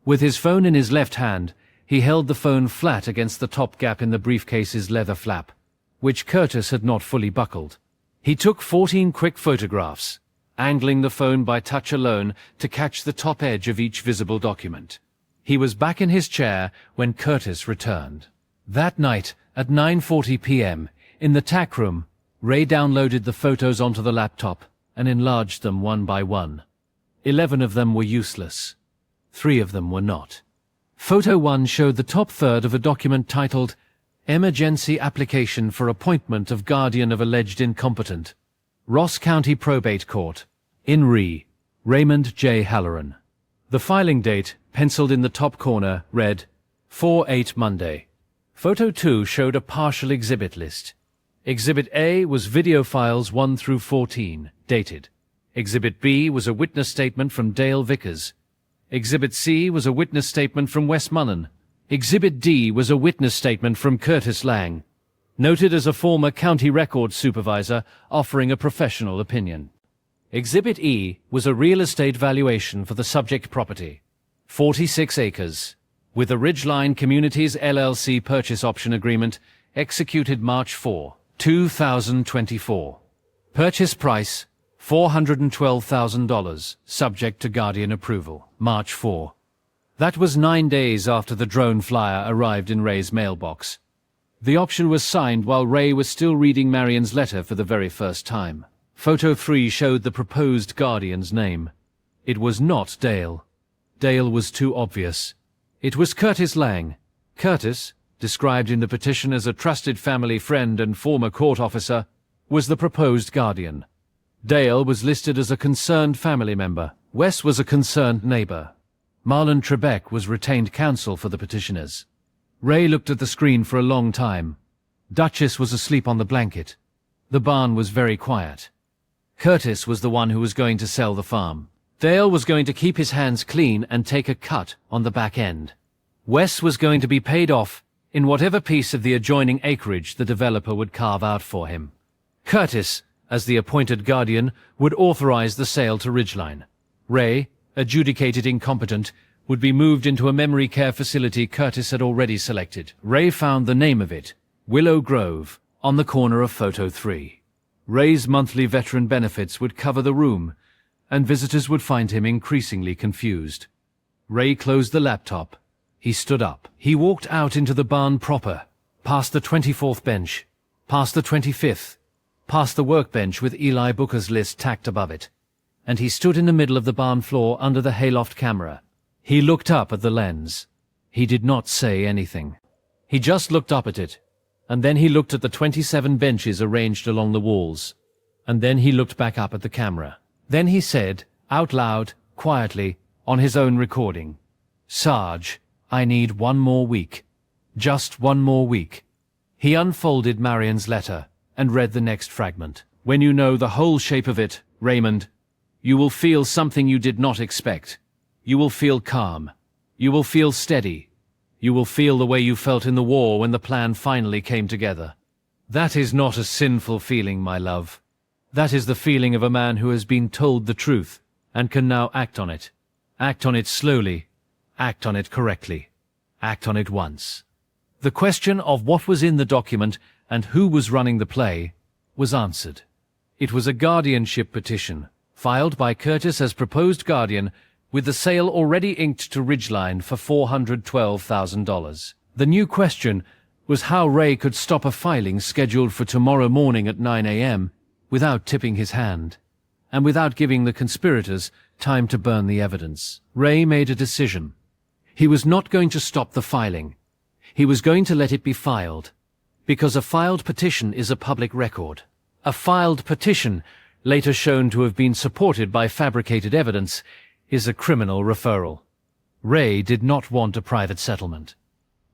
With his phone in his left hand, he held the phone flat against the top gap in the briefcase's leather flap, which Curtis had not fully buckled. He took 14 quick photographs, angling the phone by touch alone to catch the top edge of each visible document. He was back in his chair when Curtis returned. That night, at 9:40 p.m., in the tack room, Ray downloaded the photos onto the laptop and enlarged them one by one. 11 of them were useless. 3 of them were not. Photo 1 showed the top third of a document titled Emergency Application for Appointment of Guardian of Alleged Incompetent, Ross County Probate Court, in Re, Raymond J. Halloran. The filing date, penciled in the top corner, read 4/8 Monday. Photo 2 showed a partial exhibit list. Exhibit A was video files 1 through 14, dated. Exhibit B was a witness statement from Dale Vickers. Exhibit C was a witness statement from Wes Mullen. Exhibit D was a witness statement from Curtis Lang, noted as a former county records supervisor offering a professional opinion. Exhibit E was a real estate valuation for the subject property, 46 acres, with a Ridgeline Communities LLC purchase option agreement executed March 4, 2024. Purchase price $412,000, subject to Guardian approval, March 4. That was 9 days after the drone flyer arrived in Ray's mailbox. The option was signed while Ray was still reading Marion's letter for the very first time. Photo 3 showed the proposed guardian's name. It was not Dale. Dale was too obvious. It was Curtis Lang. Curtis, described in the petition as a trusted family friend and former court officer, was the proposed guardian. Dale was listed as a concerned family member. Wes was a concerned neighbor. Marlon Trebek was retained counsel for the petitioners. Ray looked at the screen for a long time. Duchess was asleep on the blanket. The barn was very quiet. Curtis was the one who was going to sell the farm. Dale was going to keep his hands clean and take a cut on the back end. Wes was going to be paid off in whatever piece of the adjoining acreage the developer would carve out for him. Curtis, as the appointed guardian, would authorize the sale to Ridgeline. Ray, adjudicated incompetent, would be moved into a memory care facility Curtis had already selected. Ray found the name of it, Willow Grove, on the corner of Photo 3. Ray's monthly veteran benefits would cover the room, and visitors would find him increasingly confused. Ray closed the laptop. He stood up. He walked out into the barn proper, past the 24th bench, past the 25th, past the workbench with Eli Booker's list tacked above it, and he stood in the middle of the barn floor under the hayloft camera. He looked up at the lens. He did not say anything. He just looked up at it, and then he looked at the 27 benches arranged along the walls, and then he looked back up at the camera. Then he said, out loud, quietly, on his own recording, "Sarge, I need 1 more week. Just 1 more week." He unfolded Marion's letter and read the next fragment. "When you know the whole shape of it, Raymond, you will feel something you did not expect. You will feel calm. You will feel steady. You will feel the way you felt in the war when the plan finally came together. That is not a sinful feeling, my love. That is the feeling of a man who has been told the truth and can now act on it. Act on it slowly. Act on it correctly. Act on it once." The question of what was in the document and who was running the play was answered. It was a guardianship petition, filed by Curtis as proposed guardian, with the sale already inked to Ridgeline for $412,000. The new question was how Ray could stop a filing scheduled for tomorrow morning at 9 a.m. without tipping his hand, and without giving the conspirators time to burn the evidence. Ray made a decision. He was not going to stop the filing. He was going to let it be filed, because a filed petition is a public record. A filed petition, later shown to have been supported by fabricated evidence, is a criminal referral. Ray did not want a private settlement.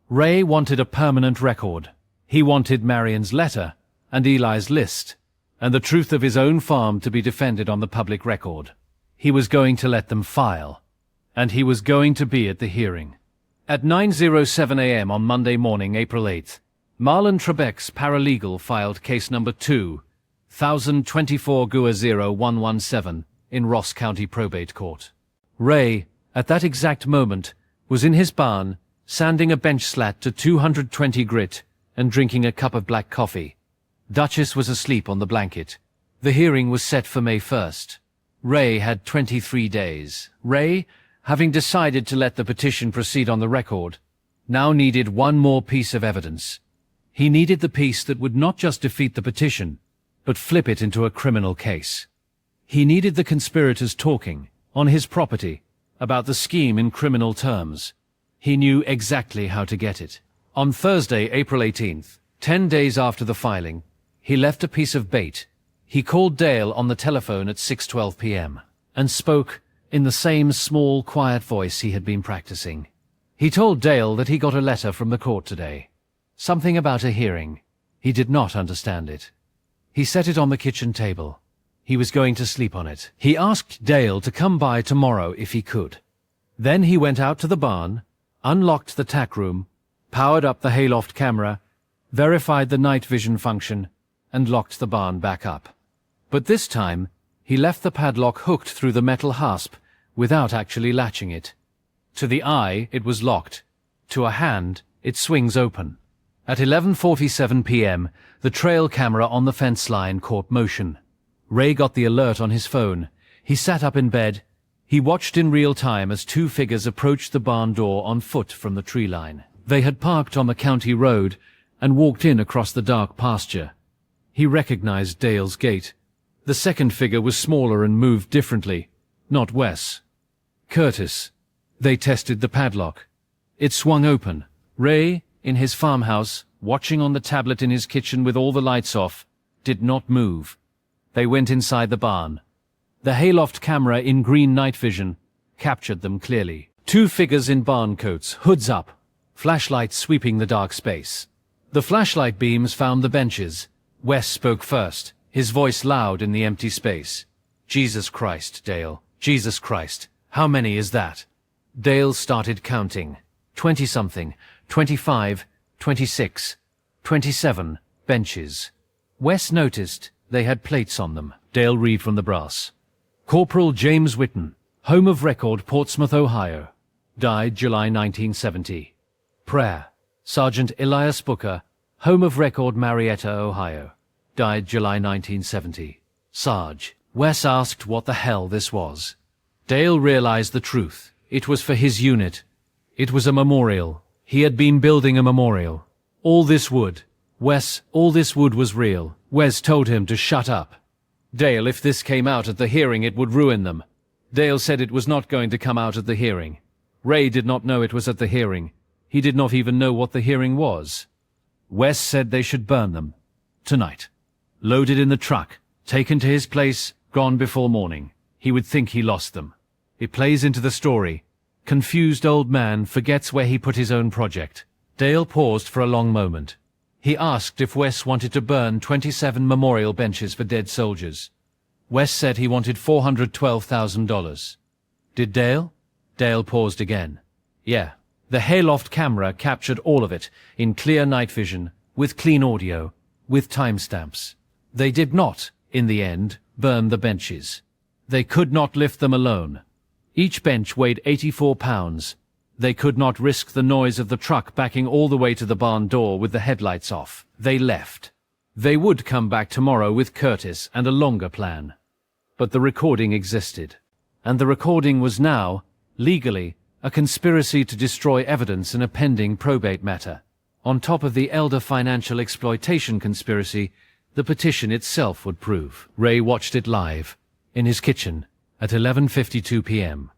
Ray wanted a permanent record. He wanted Marion's letter and Eli's list, and the truth of his own farm to be defended on the public record. He was going to let them file, and he was going to be at the hearing. At 9:07 a.m. on Monday morning, April 8th, Marlon Trebek's paralegal filed case number 2,024-0117 in Ross County Probate Court. Ray, at that exact moment, was in his barn, sanding a bench slat to 220 grit and drinking a cup of black coffee. Duchess was asleep on the blanket. The hearing was set for May 1st. Ray had 23 days. Ray, having decided to let the petition proceed on the record, now needed one more piece of evidence. He needed the piece that would not just defeat the petition, but flip it into a criminal case. He needed the conspirators talking, on his property, about the scheme in criminal terms. He knew exactly how to get it. On Thursday, April 18th, 10 days after the filing, he left a piece of bait. He called Dale on the telephone at 6:12 p.m. and spoke in the same small, quiet voice he had been practicing. He told Dale that he got a letter from the court today. Something about a hearing. He did not understand it. He set it on the kitchen table. He was going to sleep on it. He asked Dale to come by tomorrow if he could. Then he went out to the barn, unlocked the tack room, powered up the hayloft camera, verified the night vision function, and locked the barn back up. But this time, he left the padlock hooked through the metal hasp without actually latching it. To the eye, it was locked. To a hand, it swings open. At 11:47 p.m., the trail camera on the fence line caught motion. Ray got the alert on his phone. He sat up in bed. He watched in real time as two figures approached the barn door on foot from the tree line. They had parked on the county road and walked in across the dark pasture. He recognized Dale's gait. The second figure was smaller and moved differently. Not Wes. Curtis. They tested the padlock. It swung open. Ray, in his farmhouse, watching on the tablet in his kitchen with all the lights off, did not move. They went inside the barn. The hayloft camera in green night vision captured them clearly. Two figures in barn coats, hoods up, flashlights sweeping the dark space. The flashlight beams found the benches. Wes spoke first, his voice loud in the empty space. "Jesus Christ, Dale. Jesus Christ. How many is that?" Dale started counting. 20-something, 25, 26, 27 benches. Wes noticed they had plates on them. Dale read from the brass. Corporal James Whitten, home of record, Portsmouth, Ohio. Died July 1970. Prayer. Sergeant Elias Booker, home of record, Marietta, Ohio. Died July 1970. Sarge. Wes asked what the hell this was. Dale realized the truth. It was for his unit. It was a memorial. He had been building a memorial. All this wood. Wes, all this wood was real. Wes told him to shut up. Dale, if this came out at the hearing, it would ruin them. Dale said it was not going to come out at the hearing. Ray did not know it was at the hearing. He did not even know what the hearing was. Wes said they should burn them. Tonight. Loaded in the truck. Taken to his place. Gone before morning. He would think he lost them. It plays into the story. Confused old man forgets where he put his own project. Dale paused for a long moment. He asked if Wes wanted to burn 27 memorial benches for dead soldiers. Wes said he wanted $412,000. Did Dale? Dale paused again. Yeah. The hayloft camera captured all of it, in clear night vision, with clean audio, with timestamps. They did not, in the end, burn the benches. They could not lift them alone. Each bench weighed 84 pounds. They could not risk the noise of the truck backing all the way to the barn door with the headlights off. They left. They would come back tomorrow with Curtis and a longer plan. But the recording existed. And the recording was now, legally, a conspiracy to destroy evidence in a pending probate matter. On top of the elder financial exploitation conspiracy, the petition itself would prove. Ray watched it live, in his kitchen, at 11:52 p.m.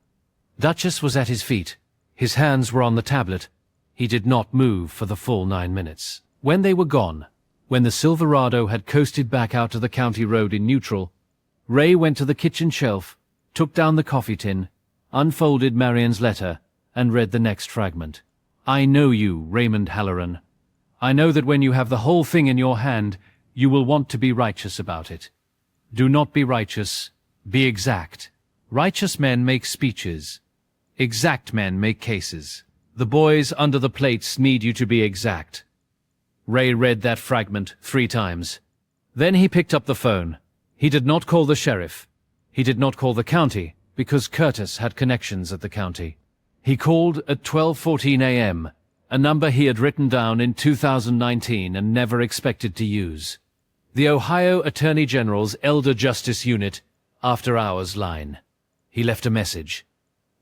Duchess was at his feet. His hands were on the tablet. He did not move for the full 9 minutes. When they were gone, when the Silverado had coasted back out to the county road in neutral, Ray went to the kitchen shelf, took down the coffee tin, unfolded Marion's letter, and read the next fragment. "I know you, Raymond Halloran. I know that when you have the whole thing in your hand, you will want to be righteous about it. Do not be righteous, be exact. Righteous men make speeches. Exact men make cases. The boys under the plates need you to be exact." Ray read that fragment 3 times. Then he picked up the phone. He did not call the sheriff. He did not call the county, because Curtis had connections at the county. He called at 12:14 a.m., a number he had written down in 2019 and never expected to use. The Ohio Attorney General's Elder Justice Unit, after hours line. He left a message.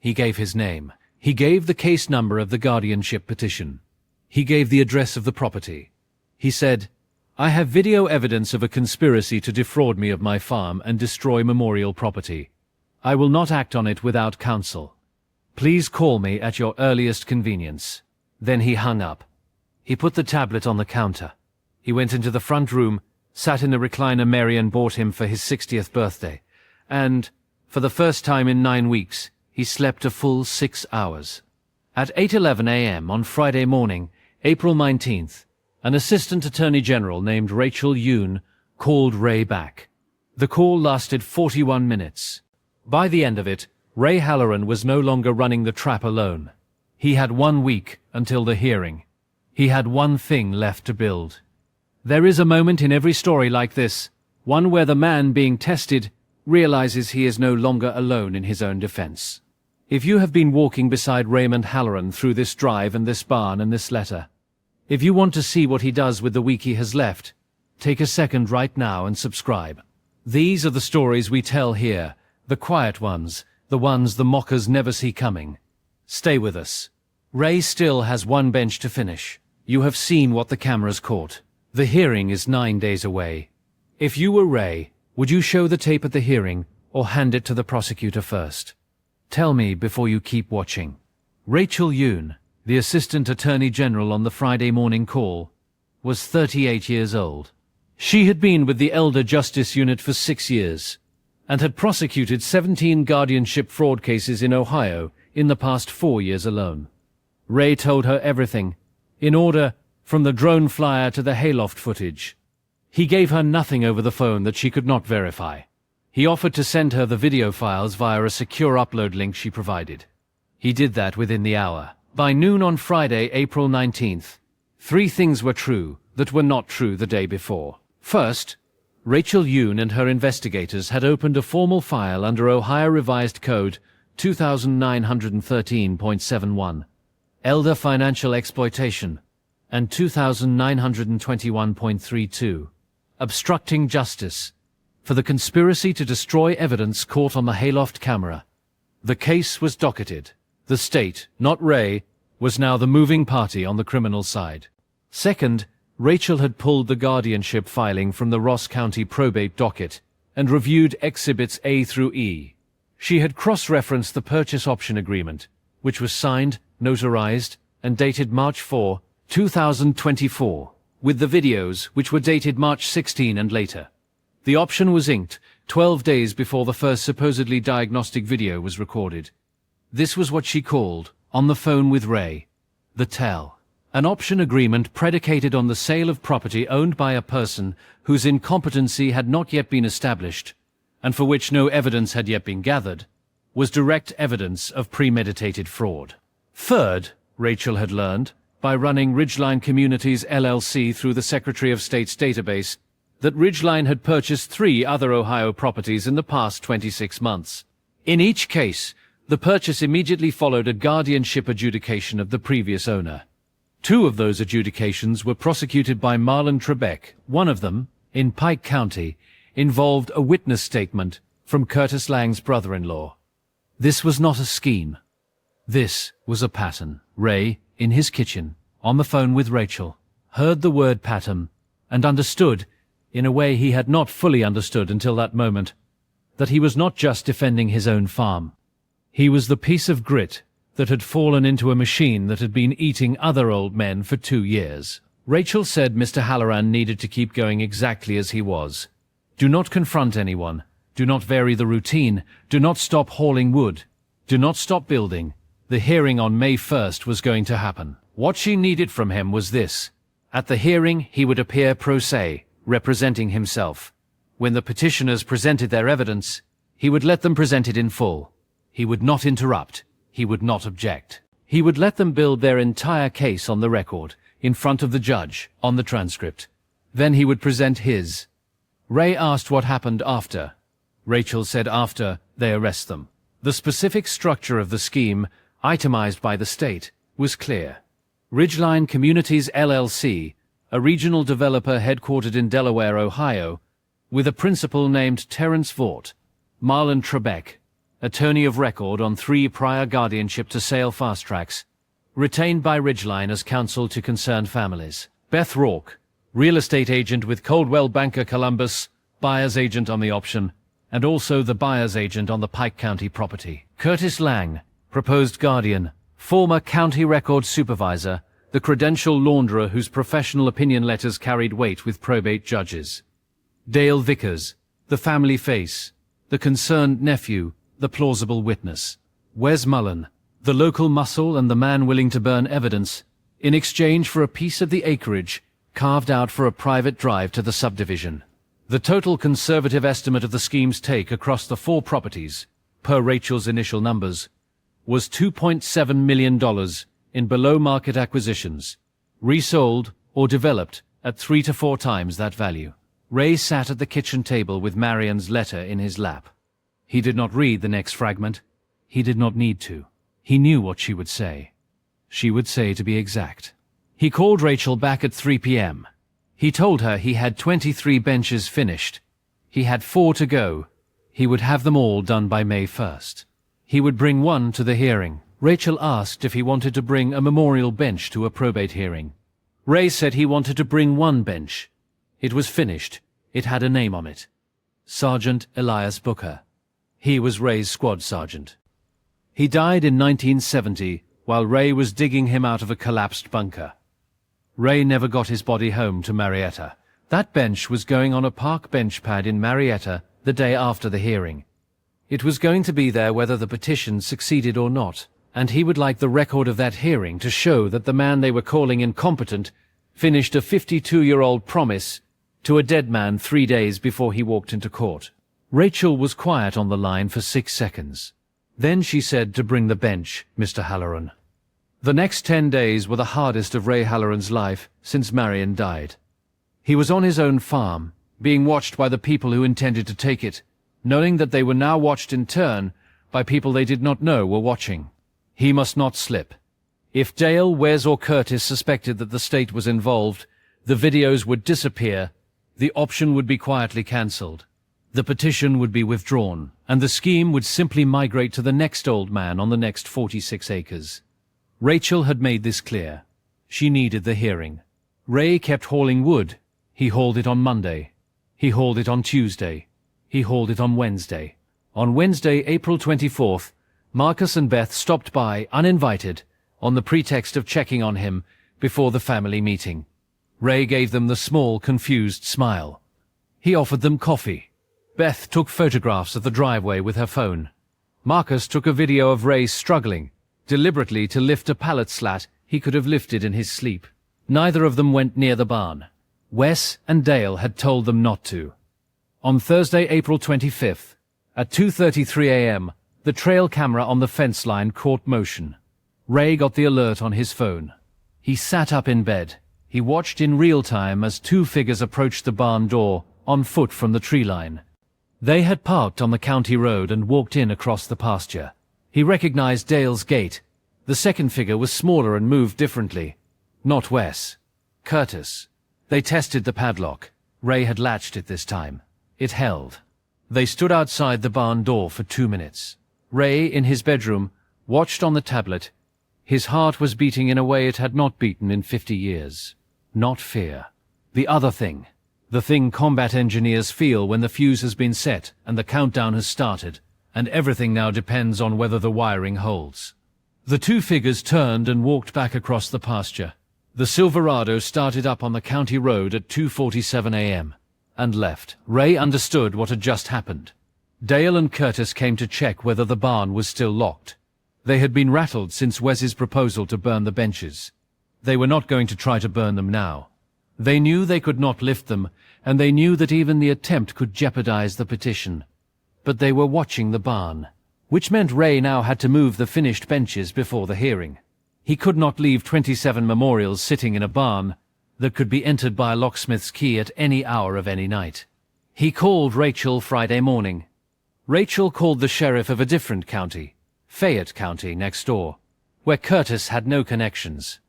He gave his name. He gave the case number of the guardianship petition. He gave the address of the property. He said, "I have video evidence of a conspiracy to defraud me of my farm and destroy memorial property. I will not act on it without counsel. Please call me at your earliest convenience." Then he hung up. He put the tablet on the counter. He went into the front room, sat in the recliner Marion bought him for his 60th birthday, and, for the first time in 9 weeks, he slept a full 6 hours. At 8:11 a.m. on Friday morning, April 19th, an assistant attorney general named Rachel Yoon called Ray back. The call lasted 41 minutes. By the end of it, Ray Halloran was no longer running the trap alone. He had 1 week until the hearing. He had one thing left to build. There is a moment in every story like this, one where the man being tested realizes he is no longer alone in his own defense. If you have been walking beside Raymond Halloran through this drive and this barn and this letter, if you want to see what he does with the week he has left, take a second right now and subscribe. These are the stories we tell here, the quiet ones, the ones the mockers never see coming. Stay with us. Ray still has one bench to finish. You have seen what the cameras caught. The hearing is 9 days away. If you were Ray, would you show the tape at the hearing or hand it to the prosecutor first? Tell me before you keep watching. Rachel Yoon, the Assistant Attorney General on the Friday morning call, was 38 years old. She had been with the Elder Justice Unit for 6 years and had prosecuted 17 guardianship fraud cases in Ohio in the past 4 years alone. Ray told her everything, in order from the drone flyer to the hayloft footage. He gave her nothing over the phone that she could not verify. He offered to send her the video files via a secure upload link she provided. He did that within the hour. By noon on Friday, April 19th, 3 things were true that were not true the day before. First, Rachel Yoon and her investigators had opened a formal file under Ohio Revised Code 2913.71, Elder Financial Exploitation, and 2921.32, Obstructing Justice, for the conspiracy to destroy evidence caught on the hayloft camera. The case was docketed. The state, not Ray, was now the moving party on the criminal side. Second, Rachel had pulled the guardianship filing from the Ross County probate docket and reviewed Exhibits A through E. She had cross-referenced the purchase option agreement, which was signed, notarized, and dated March 4, 2024, with the videos, which were dated March 16 and later. The option was inked 12 days before the first supposedly diagnostic video was recorded. This was what she called, on the phone with Ray, the tell. An option agreement predicated on the sale of property owned by a person whose incompetency had not yet been established, and for which no evidence had yet been gathered, was direct evidence of premeditated fraud. Third, Rachel had learned, by running Ridgeline Communities LLC through the Secretary of State's database, that Ridgeline had purchased 3 other Ohio properties in the past 26 months. In each case, the purchase immediately followed a guardianship adjudication of the previous owner. 2 of those adjudications were prosecuted by Marlon Trebek. One of them, in Pike County, involved a witness statement from Curtis Lang's brother-in-law. This was not a scheme. This was a pattern. Ray, in his kitchen, on the phone with Rachel, heard the word pattern and understood, in a way he had not fully understood until that moment, that he was not just defending his own farm. He was the piece of grit that had fallen into a machine that had been eating other old men for 2 years. Rachel said Mr. Halloran needed to keep going exactly as he was. Do not confront anyone. Do not vary the routine. Do not stop hauling wood. Do not stop building. The hearing on May 1st was going to happen. What she needed from him was this. At the hearing, he would appear pro se, representing himself. When the petitioners presented their evidence, he would let them present it in full. He would not interrupt. He would not object. He would let them build their entire case on the record, in front of the judge, on the transcript. Then he would present his. Ray asked what happened after. Rachel said after they arrest them. The specific structure of the scheme, itemized by the state, was clear. Ridgeline Communities LLC, a regional developer headquartered in Delaware, Ohio, with a principal named Terrence Vaught, Marlon Trebek, attorney of record on 3 prior guardianship to sale fast tracks, retained by Ridgeline as counsel to concerned families. Beth Rourke, real estate agent with Coldwell Banker Columbus, buyer's agent on the option, and also the buyer's agent on the Pike County property. Curtis Lang, proposed guardian, former county record supervisor, the credential launderer whose professional opinion letters carried weight with probate judges. Dale Vickers, the family face, the concerned nephew, the plausible witness. Wes Mullen, the local muscle and the man willing to burn evidence, in exchange for a piece of the acreage carved out for a private drive to the subdivision. The total conservative estimate of the scheme's take across the 4 properties, per Rachel's initial numbers, was $2.7 million in below-market acquisitions, resold or developed at 3 to 4 times that value. Ray sat at the kitchen table with Marian's letter in his lap. He did not read the next fragment. He did not need to. He knew what she would say. She would say, to be exact. He called Rachel back at 3 p.m. He told her he had 23 benches finished. He had 4 to go. He would have them all done by May 1st. He would bring one to the hearing. Rachel asked if he wanted to bring a memorial bench to a probate hearing. Ray said he wanted to bring one bench. It was finished. It had a name on it. Sergeant Elias Booker. He was Ray's squad sergeant. He died in 1970 while Ray was digging him out of a collapsed bunker. Ray never got his body home to Marietta. That bench was going on a park bench pad in Marietta the day after the hearing. It was going to be there whether the petition succeeded or not, and he would like the record of that hearing to show that the man they were calling incompetent finished a 52-year-old promise to a dead man 3 days before he walked into court. Rachel was quiet on the line for 6 seconds. Then she said to bring the bench, Mr. Halloran. The next 10 days were the hardest of Ray Halloran's life since Marian died. He was on his own farm, being watched by the people who intended to take it, knowing that they were now watched in turn by people they did not know were watching. He must not slip. If Dale, Wes or Curtis suspected that the state was involved, the videos would disappear, the option would be quietly cancelled, the petition would be withdrawn, and the scheme would simply migrate to the next old man on the next 46 acres. Rachel had made this clear. She needed the hearing. Ray kept hauling wood. He hauled it on Monday. He hauled it on Tuesday. He hauled it on Wednesday. On Wednesday, April 24th, Marcus and Beth stopped by, uninvited, on the pretext of checking on him before the family meeting. Ray gave them the small, confused smile. He offered them coffee. Beth took photographs of the driveway with her phone. Marcus took a video of Ray struggling, deliberately to lift a pallet slat he could have lifted in his sleep. Neither of them went near the barn. Wes and Dale had told them not to. On Thursday, April 25th, at 2:33 a.m., the trail camera on the fence line caught motion. Ray got the alert on his phone. He sat up in bed. He watched in real time as 2 figures approached the barn door, on foot from the tree line. They had parked on the county road and walked in across the pasture. He recognized Dale's gait. The second figure was smaller and moved differently. Not Wes. Curtis. They tested the padlock. Ray had latched it this time. It held. They stood outside the barn door for 2 minutes. Ray, in his bedroom, watched on the tablet. His heart was beating in a way it had not beaten in 50 years. Not fear. The other thing. The thing combat engineers feel when the fuse has been set and the countdown has started, and everything now depends on whether the wiring holds. The 2 figures turned and walked back across the pasture. The Silverado started up on the county road at 2:47 a.m. and left. Ray understood what had just happened. Dale and Curtis came to check whether the barn was still locked. They had been rattled since Wes's proposal to burn the benches. They were not going to try to burn them now. They knew they could not lift them, and they knew that even the attempt could jeopardize the petition. But they were watching the barn, which meant Ray now had to move the finished benches before the hearing. He could not leave 27 memorials sitting in a barn that could be entered by a locksmith's key at any hour of any night. He called Rachel Friday morning. Rachel called the sheriff of a different county, Fayette County next door, where Curtis had no connections.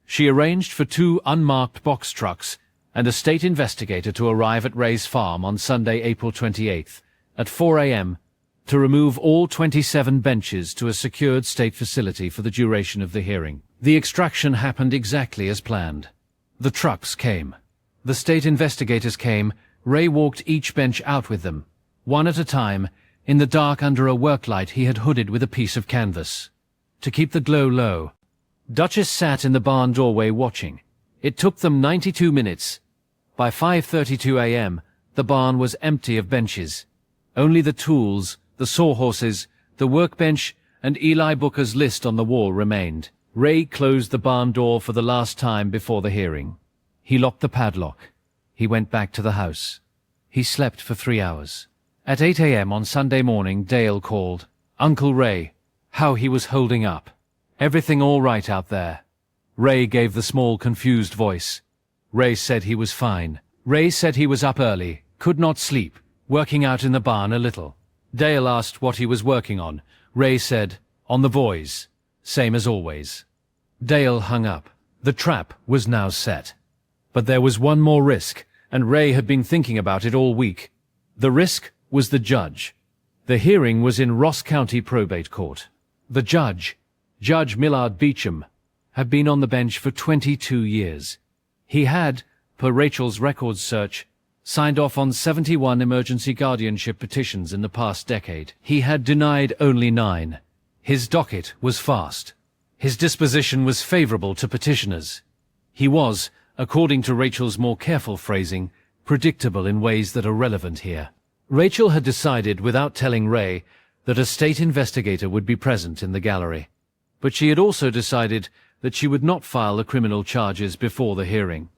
She arranged for 2 unmarked box trucks and a state investigator to arrive at Ray's farm on Sunday, April 28th, at 4 a.m., to remove all 27 benches to a secured state facility for the duration of the hearing. The extraction happened exactly as planned. The trucks came. The state investigators came. Ray walked each bench out with them, one at a time, in the dark under a work light he had hooded with a piece of canvas, to keep the glow low. Duchess sat in the barn doorway watching. It took them 92 minutes. By 5:32 a.m., the barn was empty of benches. Only the tools, the sawhorses, the workbench, and Eli Booker's list on the wall remained. Ray closed the barn door for the last time before the hearing. He locked the padlock. He went back to the house. He slept for 3 hours. At 8 a.m. on Sunday morning, Dale called. Uncle Ray, how he was holding up. Everything all right out there? Ray gave the small, confused voice. Ray said he was fine. Ray said he was up early, could not sleep, working out in the barn a little. Dale asked what he was working on. Ray said, on the boys. Same as always. Dale hung up. The trap was now set. But there was one more risk, and Ray had been thinking about it all week. The risk was the judge. The hearing was in Ross County Probate Court. The judge, Judge Millard Beecham, had been on the bench for 22 years. He had, per Rachel's records search, signed off on 71 emergency guardianship petitions in the past decade. He had denied only 9. His docket was fast. His disposition was favorable to petitioners. He was, according to Rachel's more careful phrasing, predictable in ways that are relevant here. Rachel had decided, without telling Ray, that a state investigator would be present in the gallery. But she had also decided that she would not file the criminal charges before the hearing.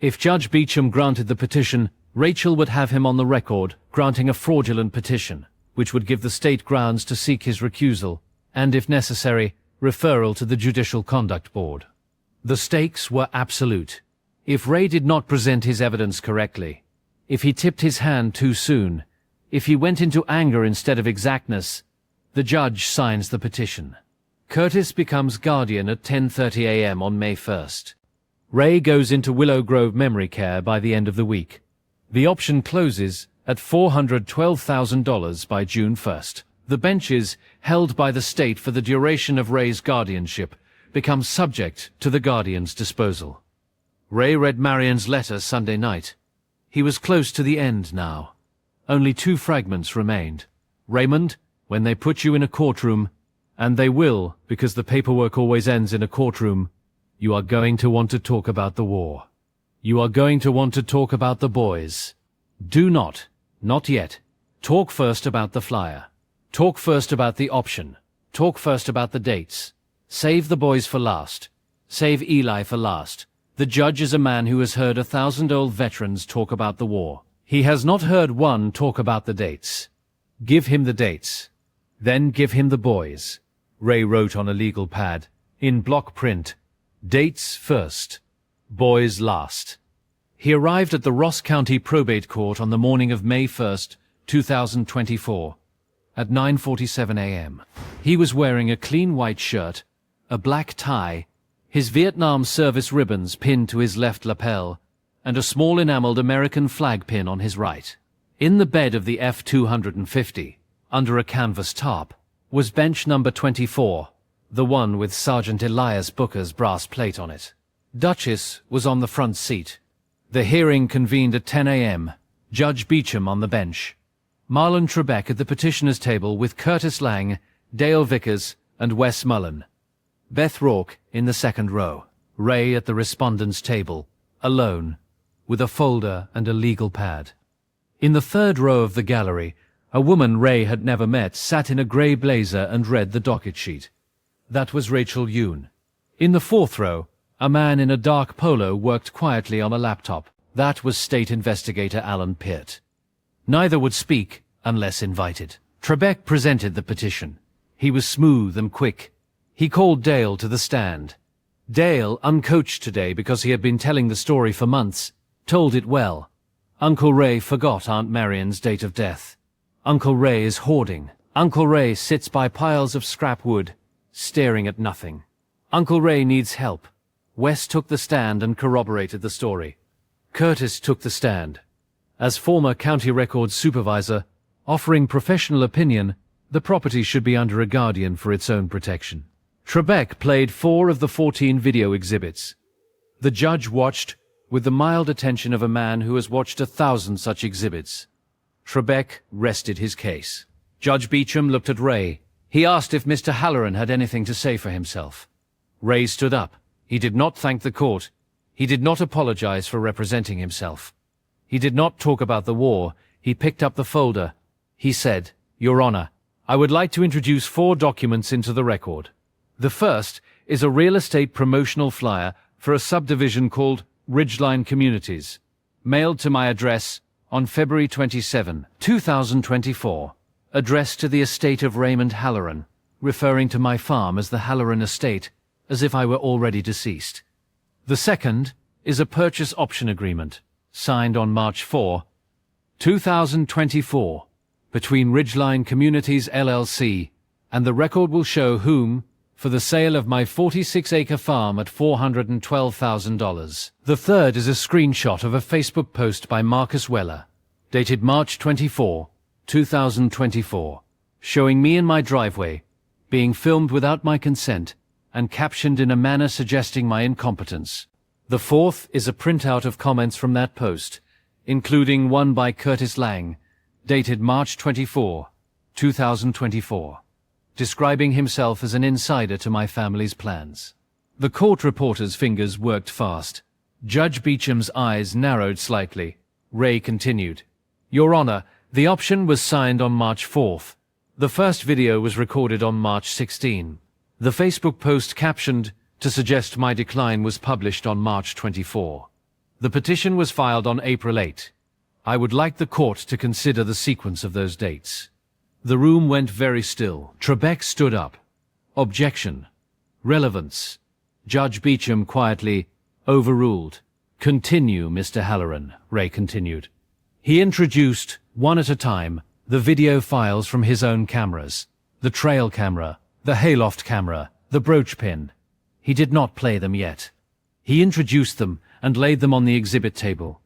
If Judge Beecham granted the petition, Rachel would have him on the record granting a fraudulent petition, which would give the state grounds to seek his recusal, and, if necessary, referral to the Judicial Conduct Board. The stakes were absolute. If Ray did not present his evidence correctly, if he tipped his hand too soon, if he went into anger instead of exactness, the judge signs the petition. Curtis becomes guardian at 10:30 a.m. on May 1st. Ray goes into Willow Grove memory care by the end of the week. The option closes at $412,000 by June 1st. The benches, held by the state for the duration of Ray's guardianship, become subject to the guardian's disposal. Ray read Marion's letter Sunday night. He was close to the end now. Only 2 fragments remained. Raymond, when they put you in a courtroom, and they will, because the paperwork always ends in a courtroom, you are going to want to talk about the war. You are going to want to talk about the boys. Do not yet, talk first about the flyer. Talk first about the option. Talk first about the dates. Save the boys for last. Save Eli for last. The judge is a man who has heard 1,000 old veterans talk about the war. He has not heard one talk about the dates. Give him the dates. Then give him the boys. Ray wrote on a legal pad, in block print, dates first, boys last. He arrived at the Ross County Probate Court on the morning of May 1st, 2024, at 9:47 a.m. He was wearing a clean white shirt, a black tie, his Vietnam service ribbons pinned to his left lapel, and a small enameled American flag pin on his right. In the bed of the F-250, under a canvas tarp, was bench number 24, the one with Sergeant Elias Booker's brass plate on it. Duchess was on the front seat. The hearing convened at 10 a.m., Judge Beecham on the bench. Marlon Trebek at the petitioner's table with Curtis Lang, Dale Vickers, and Wes Mullen. Beth Rourke in the second row. Ray at the respondent's table, alone, with a folder and a legal pad. In the third row of the gallery, a woman Ray had never met sat in a grey blazer and read the docket sheet. That was Rachel Yoon. In the fourth row, a man in a dark polo worked quietly on a laptop. That was State Investigator Alan Peart. Neither would speak unless invited. Trebek presented the petition. He was smooth and quick. He called Dale to the stand. Dale, uncoached today because he had been telling the story for months, told it well. Uncle Ray forgot Aunt Marion's date of death. Uncle Ray is hoarding. Uncle Ray sits by piles of scrap wood, staring at nothing. Uncle Ray needs help. Wes took the stand and corroborated the story. Curtis took the stand. As former county records supervisor, offering professional opinion, the property should be under a guardian for its own protection. Trebek played 4 of the 14 video exhibits. The judge watched with the mild attention of a man who has watched 1,000 such exhibits. Trebek rested his case. Judge Beecham looked at Ray. He asked if Mr. Halloran had anything to say for himself. Ray stood up. He did not thank the court. He did not apologize for representing himself. He did not talk about the war. He picked up the folder. He said, "Your Honor, I would like to introduce 4 documents into the record. The first is a real estate promotional flyer for a subdivision called Ridgeline Communities, mailed to my address on February 27, 2024, addressed to the estate of Raymond Halloran, referring to my farm as the Halloran Estate, as if I were already deceased. The second is a purchase option agreement, signed on March 4, 2024, between Ridgeline Communities LLC, and the record will show whom, for the sale of my 46-acre farm at $412,000. The third is a screenshot of a Facebook post by Marcus Weller, dated March 24, 2024, showing me in my driveway, being filmed without my consent, and captioned in a manner suggesting my incompetence. The fourth is a printout of comments from that post, including one by Curtis Lang, dated March 24, 2024, describing himself as an insider to my family's plans. The court reporter's fingers worked fast. Judge Beecham's eyes narrowed slightly. Ray continued, "Your Honor, the option was signed on March 4th. The first video was recorded on March 16. The Facebook post captioned to suggest my decline was published on March 24. The petition was filed on April 8. I would like the court to consider the sequence of those dates." The room went very still. Trebek stood up. "Objection. Relevance." Judge Beecham quietly, "Overruled." "Continue, Mr. Halloran," Ray continued. He introduced, one at a time, the video files from his own cameras, the trail camera, the hayloft camera, the brooch pin. He did not play them yet. He introduced them and laid them on the exhibit table.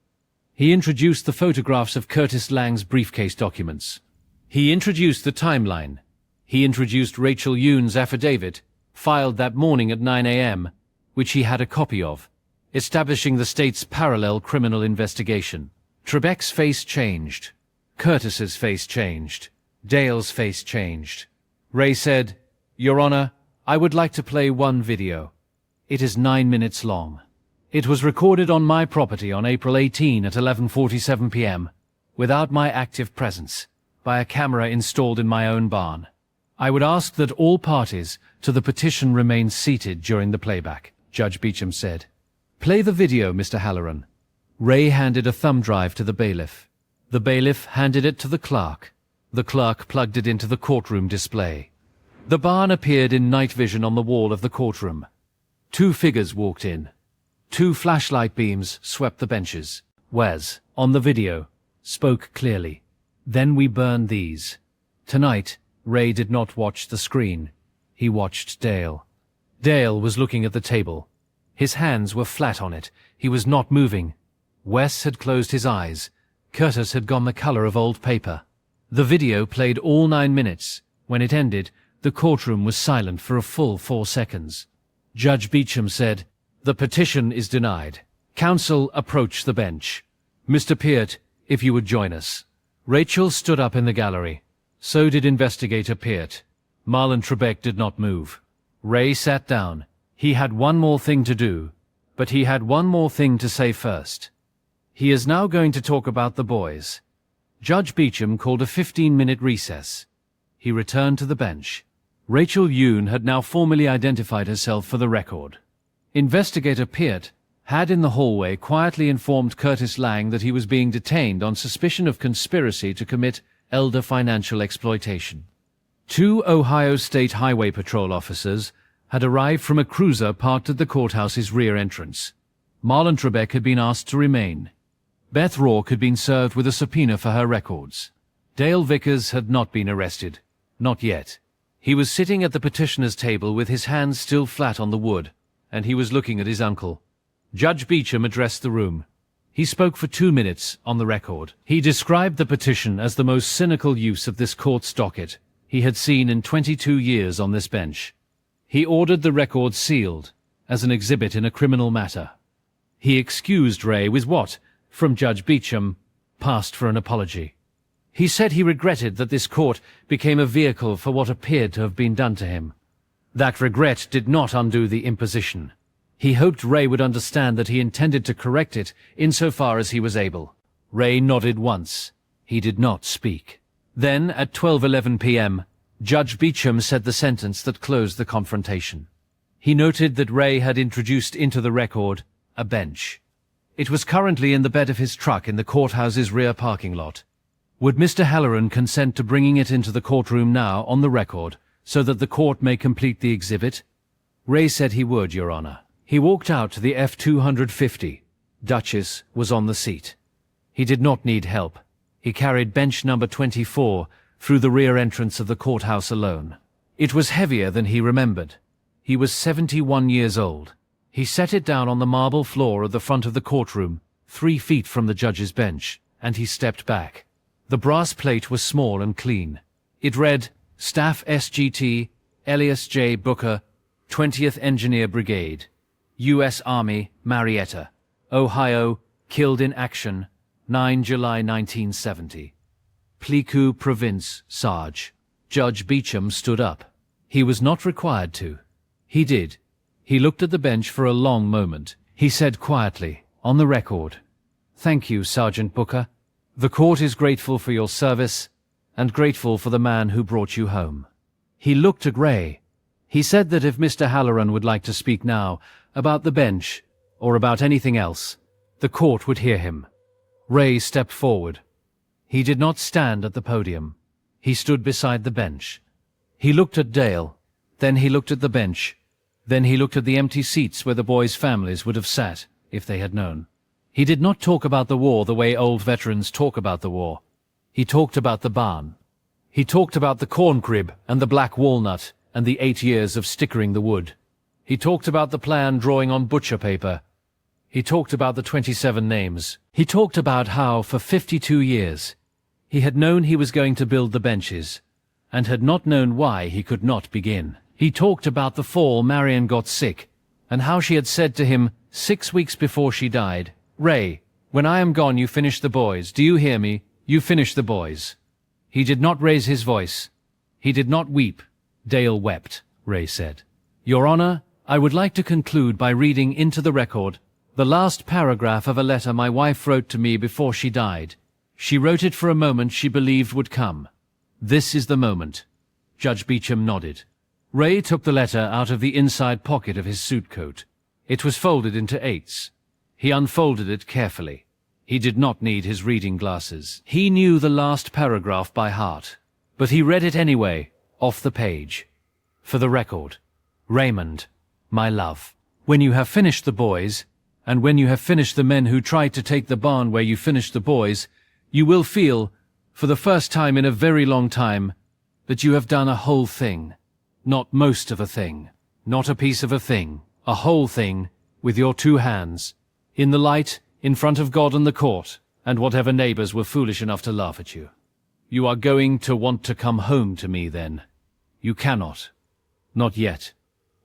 He introduced the photographs of Curtis Lang's briefcase documents. He introduced the timeline. He introduced Rachel Yoon's affidavit, filed that morning at 9 a.m., which he had a copy of, establishing the state's parallel criminal investigation. Trebek's face changed. Curtis's face changed. Dale's face changed. Ray said, "Your Honor, I would like to play one video. It is 9 minutes long. It was recorded on my property on April 18 at 11:47 p.m., without my active presence, by a camera installed in my own barn. I would ask that all parties to the petition remain seated during the playback," Judge Beecham said. "Play the video, Mr. Halloran." Ray handed a thumb drive to the bailiff. The bailiff handed it to the clerk. The clerk plugged it into the courtroom display. The barn appeared in night vision on the wall of the courtroom. Two figures walked in. Two flashlight beams swept the benches. Wes, on the video, spoke clearly. "Then we burned these." Tonight, Ray did not watch the screen. He watched Dale. Dale was looking at the table. His hands were flat on it. He was not moving. Wes had closed his eyes. Curtis had gone the color of old paper. The video played all 9 minutes. When it ended, the courtroom was silent for a full 4 seconds. Judge Beecham said, "The petition is denied. Counsel, approach the bench. Mr. Peart, if you would join us." Rachel stood up in the gallery. So did Investigator Peart. Marlon Trebek did not move. Ray sat down. He had one more thing to do, but he had one more thing to say first. He is now going to talk about the boys. Judge Beecham called a 15-minute recess. He returned to the bench. Rachel Yoon had now formally identified herself for the record. Investigator Peart had in the hallway quietly informed Curtis Lang that he was being detained on suspicion of conspiracy to commit elder financial exploitation. 2 Ohio State Highway Patrol officers had arrived from a cruiser parked at the courthouse's rear entrance. Marlon Trebek had been asked to remain. Beth Rourke had been served with a subpoena for her records. Dale Vickers had not been arrested. Not yet. He was sitting at the petitioner's table with his hands still flat on the wood, and he was looking at his uncle. Judge Beecham addressed the room. He spoke for 2 minutes on the record. He described the petition as the most cynical use of this court's docket he had seen in 22 years on this bench. He ordered the record sealed, as an exhibit in a criminal matter. He excused Ray with what, from Judge Beecham, passed for an apology. He said he regretted that this court became a vehicle for what appeared to have been done to him. That regret did not undo the imposition. He hoped Ray would understand that he intended to correct it insofar as he was able. Ray nodded once. He did not speak. Then, at 12:11 p.m., Judge Beecham said the sentence that closed the confrontation. He noted that Ray had introduced into the record a bench. It was currently in the bed of his truck in the courthouse's rear parking lot. Would Mr. Halloran consent to bringing it into the courtroom now on the record, so that the court may complete the exhibit? Ray said he would, Your Honor. He walked out to the F-250. Duchess was on the seat. He did not need help. He carried bench number 24 through the rear entrance of the courthouse alone. It was heavier than he remembered. He was 71 years old. He set it down on the marble floor at the front of the courtroom, 3 feet from the judge's bench, and he stepped back. The brass plate was small and clean. It read, Staff SGT, Elias J. Booker, 20th Engineer Brigade, U.S. Army, Marietta, Ohio, killed in action, 9 July 1970. Pliku Province, Sarge. Judge Beecham stood up. He was not required to. He did. He looked at the bench for a long moment. He said quietly, on the record, Thank you, Sergeant Booker. The court is grateful for your service, and grateful for the man who brought you home. He looked at Ray. He said that if Mr. Halloran would like to speak now about the bench, or about anything else, the court would hear him. Ray stepped forward. He did not stand at the podium. He stood beside the bench. He looked at Dale. Then he looked at the bench. Then he looked at the empty seats where the boys' families would have sat, if they had known. He did not talk about the war the way old veterans talk about the war. He talked about the barn. He talked about the corn crib and the black walnut and the 8 years of stickering the wood. He talked about the plan drawing on butcher paper. He talked about the 27 names. He talked about how, for 52 years, he had known he was going to build the benches, and had not known why he could not begin. He talked about the fall Marion got sick, and how she had said to him 6 weeks before she died, Ray, when I am gone you finish the boys. Do you hear me? You finish the boys. He did not raise his voice. He did not weep. Dale wept, Ray said. Your Honor, I would like to conclude by reading into the record the last paragraph of a letter my wife wrote to me before she died. She wrote it for a moment she believed would come. This is the moment. Judge Beecham nodded. Ray took the letter out of the inside pocket of his suit coat. It was folded into 8s. He unfolded it carefully. He did not need his reading glasses. He knew the last paragraph by heart, but he read it anyway, off the page. For the record, Raymond, my love, when you have finished the boys, and when you have finished the men who tried to take the barn where you finished the boys, you will feel, for the first time in a very long time, that you have done a whole thing. Not most of a thing, not a piece of a thing, a whole thing, with your 2 hands, in the light, in front of God and the court, and whatever neighbors were foolish enough to laugh at you. You are going to want to come home to me then. You cannot. Not yet.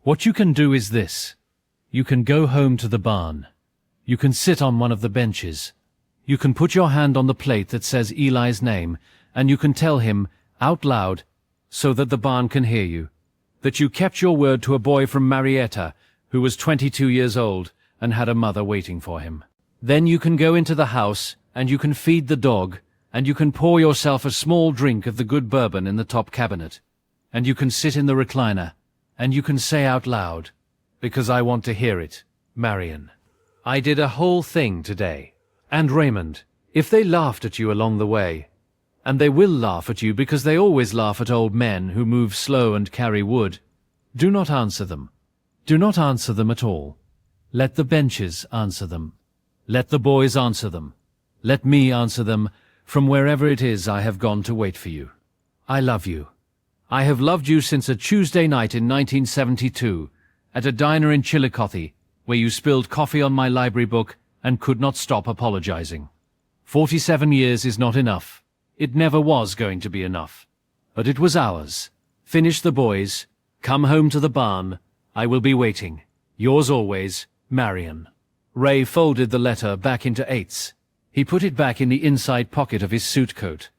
What you can do is this. You can go home to the barn. You can sit on one of the benches. You can put your hand on the plate that says Eli's name, and you can tell him, out loud, so that the barn can hear you, that you kept your word to a boy from Marietta, who was 22 years old, and had a mother waiting for him. Then you can go into the house, and you can feed the dog, and you can pour yourself a small drink of the good bourbon in the top cabinet, and you can sit in the recliner, and you can say out loud, because I want to hear it, Marion, I did a whole thing today. And Raymond, if they laughed at you along the way, and they will laugh at you because they always laugh at old men who move slow and carry wood, do not answer them. Do not answer them at all. Let the benches answer them. Let the boys answer them. Let me answer them from wherever it is I have gone to wait for you. I love you. I have loved you since a Tuesday night in 1972 at a diner in Chillicothe where you spilled coffee on my library book and could not stop apologizing. 47 years is not enough. It never was going to be enough. But it was ours. Finish the boys. Come home to the barn. I will be waiting. Yours always, Marion. Ray folded the letter back into 8s. He put it back in the inside pocket of his suit coat.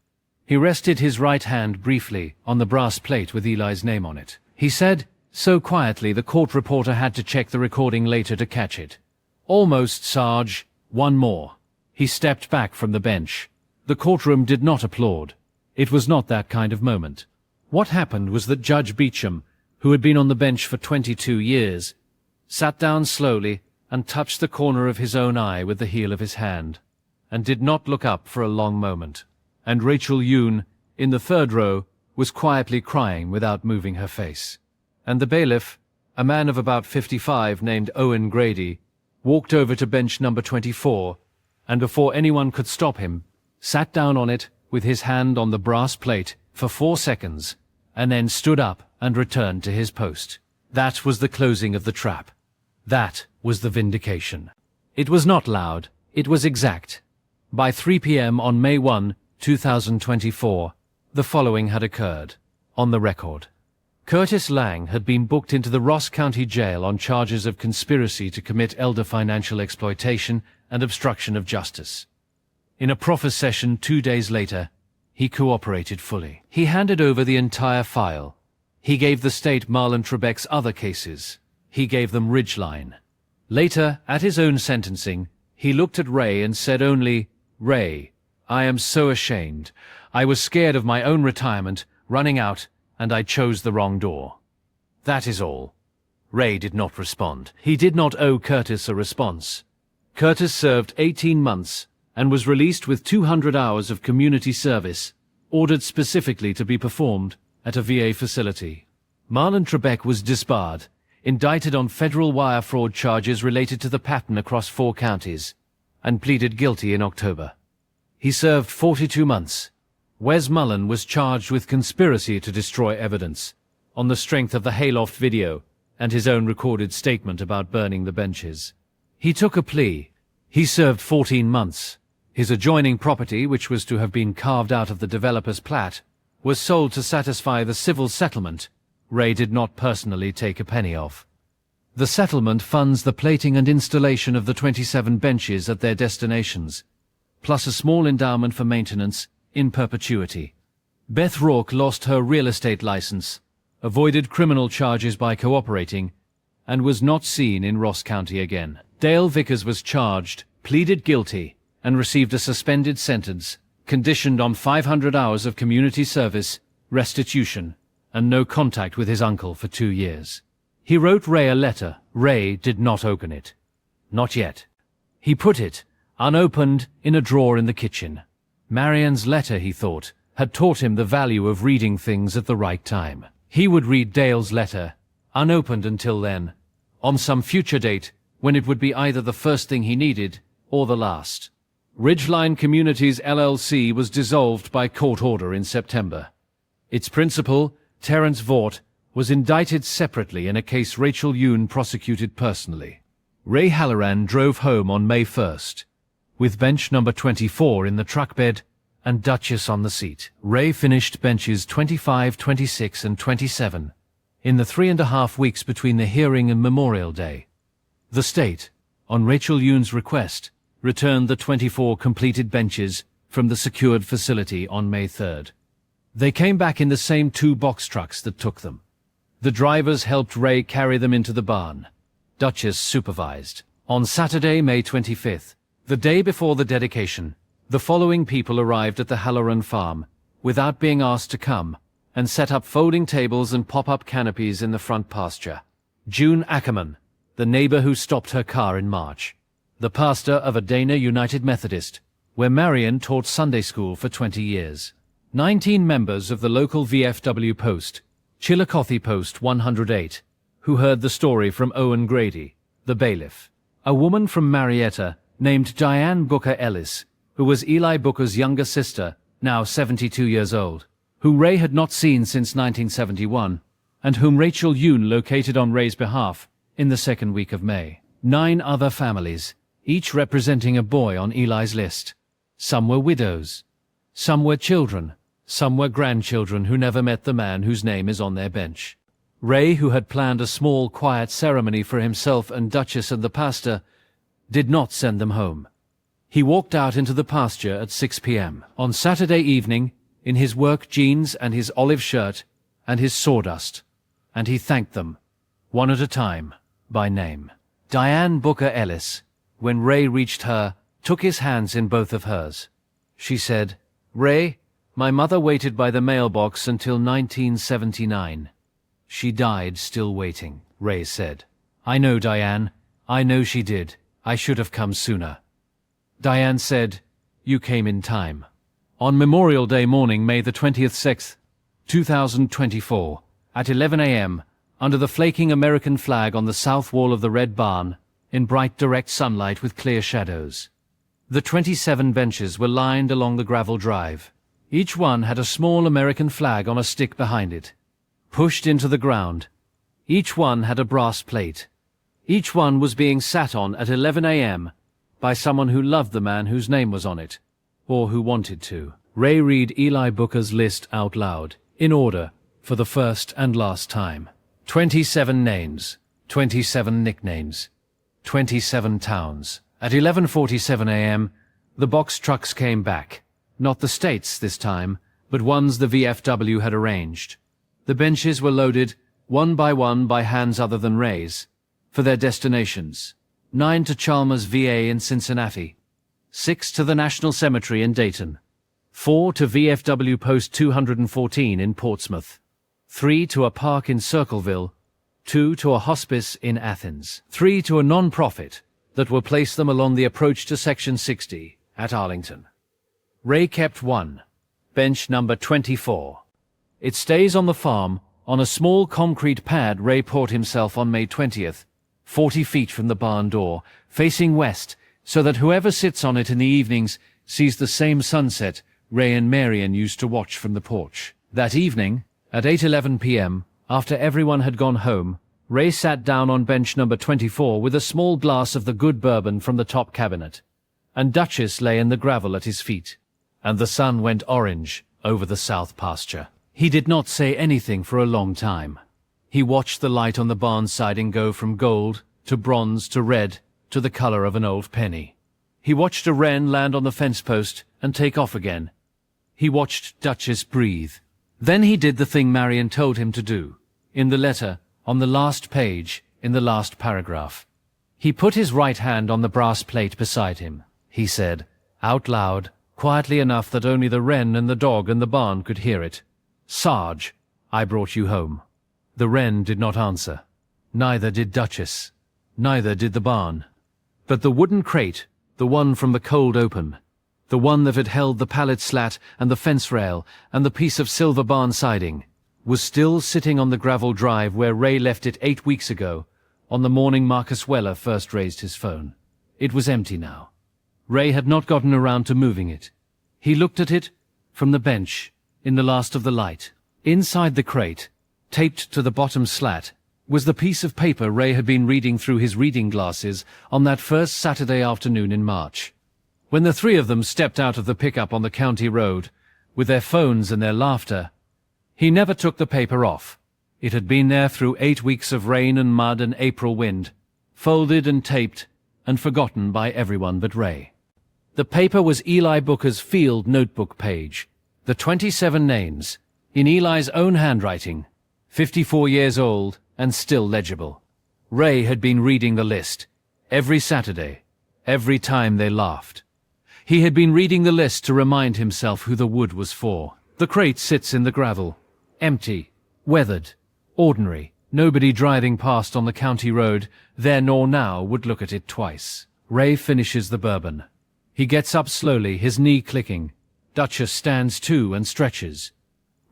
He rested his right hand briefly on the brass plate with Eli's name on it. He said, so quietly the court reporter had to check the recording later to catch it. Almost, Sarge. One more. He stepped back from the bench. The courtroom did not applaud. It was not that kind of moment. What happened was that Judge Beecham, who had been on the bench for 22 years, sat down slowly and touched the corner of his own eye with the heel of his hand, and did not look up for a long moment. And Rachel Yoon, in the third row, was quietly crying without moving her face. And the bailiff, a man of about 55 named Owen Grady, walked over to bench number 24, and before anyone could stop him, sat down on it with his hand on the brass plate for 4 seconds, and then stood up and returned to his post. That was the closing of the trap. That was the vindication. It was not loud, it was exact. By 3 p.m. on May 1, 2024, the following had occurred, on the record. Curtis Lang had been booked into the Ross County Jail on charges of conspiracy to commit elder financial exploitation and obstruction of justice. In a proffer session 2 days later, he cooperated fully. He handed over the entire file. He gave the state Marlon Trebek's other cases. He gave them Ridgeline. Later, at his own sentencing, he looked at Ray and said only, "Ray, I am so ashamed. I was scared of my own retirement, running out, and I chose the wrong door. That is all." Ray did not respond. He did not owe Curtis a response. Curtis served 18 months and was released with 200 hours of community service, ordered specifically to be performed at a VA facility. Marlon Trebek was disbarred, indicted on federal wire fraud charges related to the pattern across 4 counties, and pleaded guilty in October. He served 42 months. Wes Mullen was charged with conspiracy to destroy evidence, on the strength of the Hayloft video and his own recorded statement about burning the benches. He took a plea. He served 14 months. His adjoining property, which was to have been carved out of the developer's plat, was sold to satisfy the civil settlement Ray did not personally take a penny of. The settlement funds the plating and installation of the 27 benches at their destinations, plus a small endowment for maintenance in perpetuity. Beth Rourke lost her real estate license, avoided criminal charges by cooperating, and was not seen in Ross County again. Dale Vickers was charged, pleaded guilty, and received a suspended sentence, conditioned on 500 hours of community service, restitution, and no contact with his uncle for 2 years. He wrote Ray a letter. Ray did not open it. Not yet. He put it, unopened, in a drawer in the kitchen. Marian's letter, he thought, had taught him the value of reading things at the right time. He would read Dale's letter, unopened until then, on some future date when it would be either the first thing he needed or the last. Ridgeline Communities LLC was dissolved by court order in September. Its principal, Terence Vaught, was indicted separately in a case Rachel Yoon prosecuted personally. Ray Halloran drove home on May 1st, with bench number 24 in the truck bed and Duchess on the seat. Ray finished benches 25, 26, and 27 in the 3.5 weeks between the hearing and Memorial Day. The state, on Rachel Yoon's request, returned the 24 completed benches from the secured facility on May 3rd. They came back in the same 2 box trucks that took them. The drivers helped Ray carry them into the barn. Duchess supervised. On Saturday, May 25th, the day before the dedication, the following people arrived at the Halloran farm, without being asked to come, and set up folding tables and pop-up canopies in the front pasture. June Ackerman, the neighbor who stopped her car in March. The pastor of Adana United Methodist, where Marian taught Sunday school for 20 years. 19 members of the local VFW post, Chillicothe Post 108, who heard the story from Owen Grady, the bailiff. A woman from Marietta named Diane Booker Ellis, who was Eli Booker's younger sister, now 72 years old, whom Ray had not seen since 1971, and whom Rachel Yoon located on Ray's behalf in the second week of May. 9 other families, each representing a boy on Eli's list. Some were widows. Some were children. Some were grandchildren who never met the man whose name is on their bench. Ray, who had planned a small, quiet ceremony for himself and Duchess and the pastor, did not send them home. He walked out into the pasture at 6 p.m. on Saturday evening in his work jeans and his olive shirt and his sawdust, and he thanked them, one at a time, by name. Diane Booker Ellis, when Ray reached her, took his hands in both of hers. She said, "Ray, my mother waited by the mailbox until 1979. She died still waiting," Ray said. "I know, Diane. I know she did. I should have come sooner. Diane said, You came in time. On Memorial Day morning, May the 26th, 2024, at 11 a.m., under the flaking American flag on the south wall of the Red Barn, in bright direct sunlight with clear shadows. The 27 benches were lined along the gravel drive. Each one had a small American flag on a stick behind it. Pushed into the ground. Each one had a brass plate. Each one was being sat on at 11 a.m. by someone who loved the man whose name was on it, or who wanted to. Ray read Eli Booker's list out loud, in order, for the first and last time. 27 names, 27 nicknames, 27 towns. At 11:47 a.m., the box trucks came back. Not the states this time, but ones the VFW had arranged. The benches were loaded, one by hands other than Ray's, for their destinations. 9 to Chalmers VA in Cincinnati, 6 to the National Cemetery in Dayton, 4 to VFW Post 214 in Portsmouth, 3 to a park in Circleville, 2 to a hospice in Athens, 3 to a non-profit that will place them along the approach to Section 60 at Arlington. Ray kept one, bench number 24. It stays on the farm, on a small concrete pad Ray poured himself on May 20th, 40 feet from the barn door, facing west, so that whoever sits on it in the evenings sees the same sunset Ray and Marian used to watch from the porch. That evening, at 8:11 p.m., after everyone had gone home, Ray sat down on bench number 24 with a small glass of the good bourbon from the top cabinet, and Duchess lay in the gravel at his feet, and the sun went orange over the south pasture. He did not say anything for a long time. He watched the light on the barn siding go from gold to bronze to red to the color of an old penny. He watched a wren land on the fence post and take off again. He watched Duchess breathe. Then he did the thing Marian told him to do, in the letter, on the last page, in the last paragraph. He put his right hand on the brass plate beside him. He said, out loud, quietly enough that only the wren and the dog in the barn could hear it, Sarge, I brought you home. The wren did not answer. Neither did Duchess. Neither did the barn. But the wooden crate, the one from the cold open, the one that had held the pallet slat and the fence rail and the piece of silver barn siding, was still sitting on the gravel drive where Ray left it 8 weeks ago, on the morning Marcus Weller first raised his phone. It was empty now. Ray had not gotten around to moving it. He looked at it from the bench, in the last of the light. Inside the crate, taped to the bottom slat, was the piece of paper Ray had been reading through his reading glasses on that first Saturday afternoon in March. When the three of them stepped out of the pickup on the county road, with their phones and their laughter, he never took the paper off. It had been there through 8 weeks of rain and mud and April wind, folded and taped and forgotten by everyone but Ray. The paper was Eli Booker's field notebook page, the 27 names, in Eli's own handwriting, 54 years old and still legible. Ray had been reading the list, every Saturday, every time they laughed. He had been reading the list to remind himself who the wood was for. The crate sits in the gravel, empty, weathered, ordinary. Nobody driving past on the county road, then or now, would look at it twice. Ray finishes the bourbon. He gets up slowly, his knee clicking. Duchess stands too and stretches.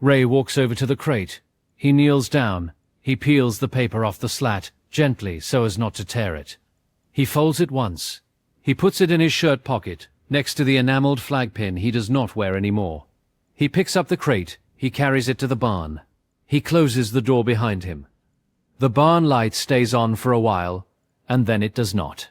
Ray walks over to the crate. He kneels down. He peels the paper off the slat, gently so as not to tear it. He folds it once. He puts it in his shirt pocket, next to the enameled flag pin he does not wear anymore. He picks up the crate. He carries it to the barn. He closes the door behind him. The barn light stays on for a while, and then it does not.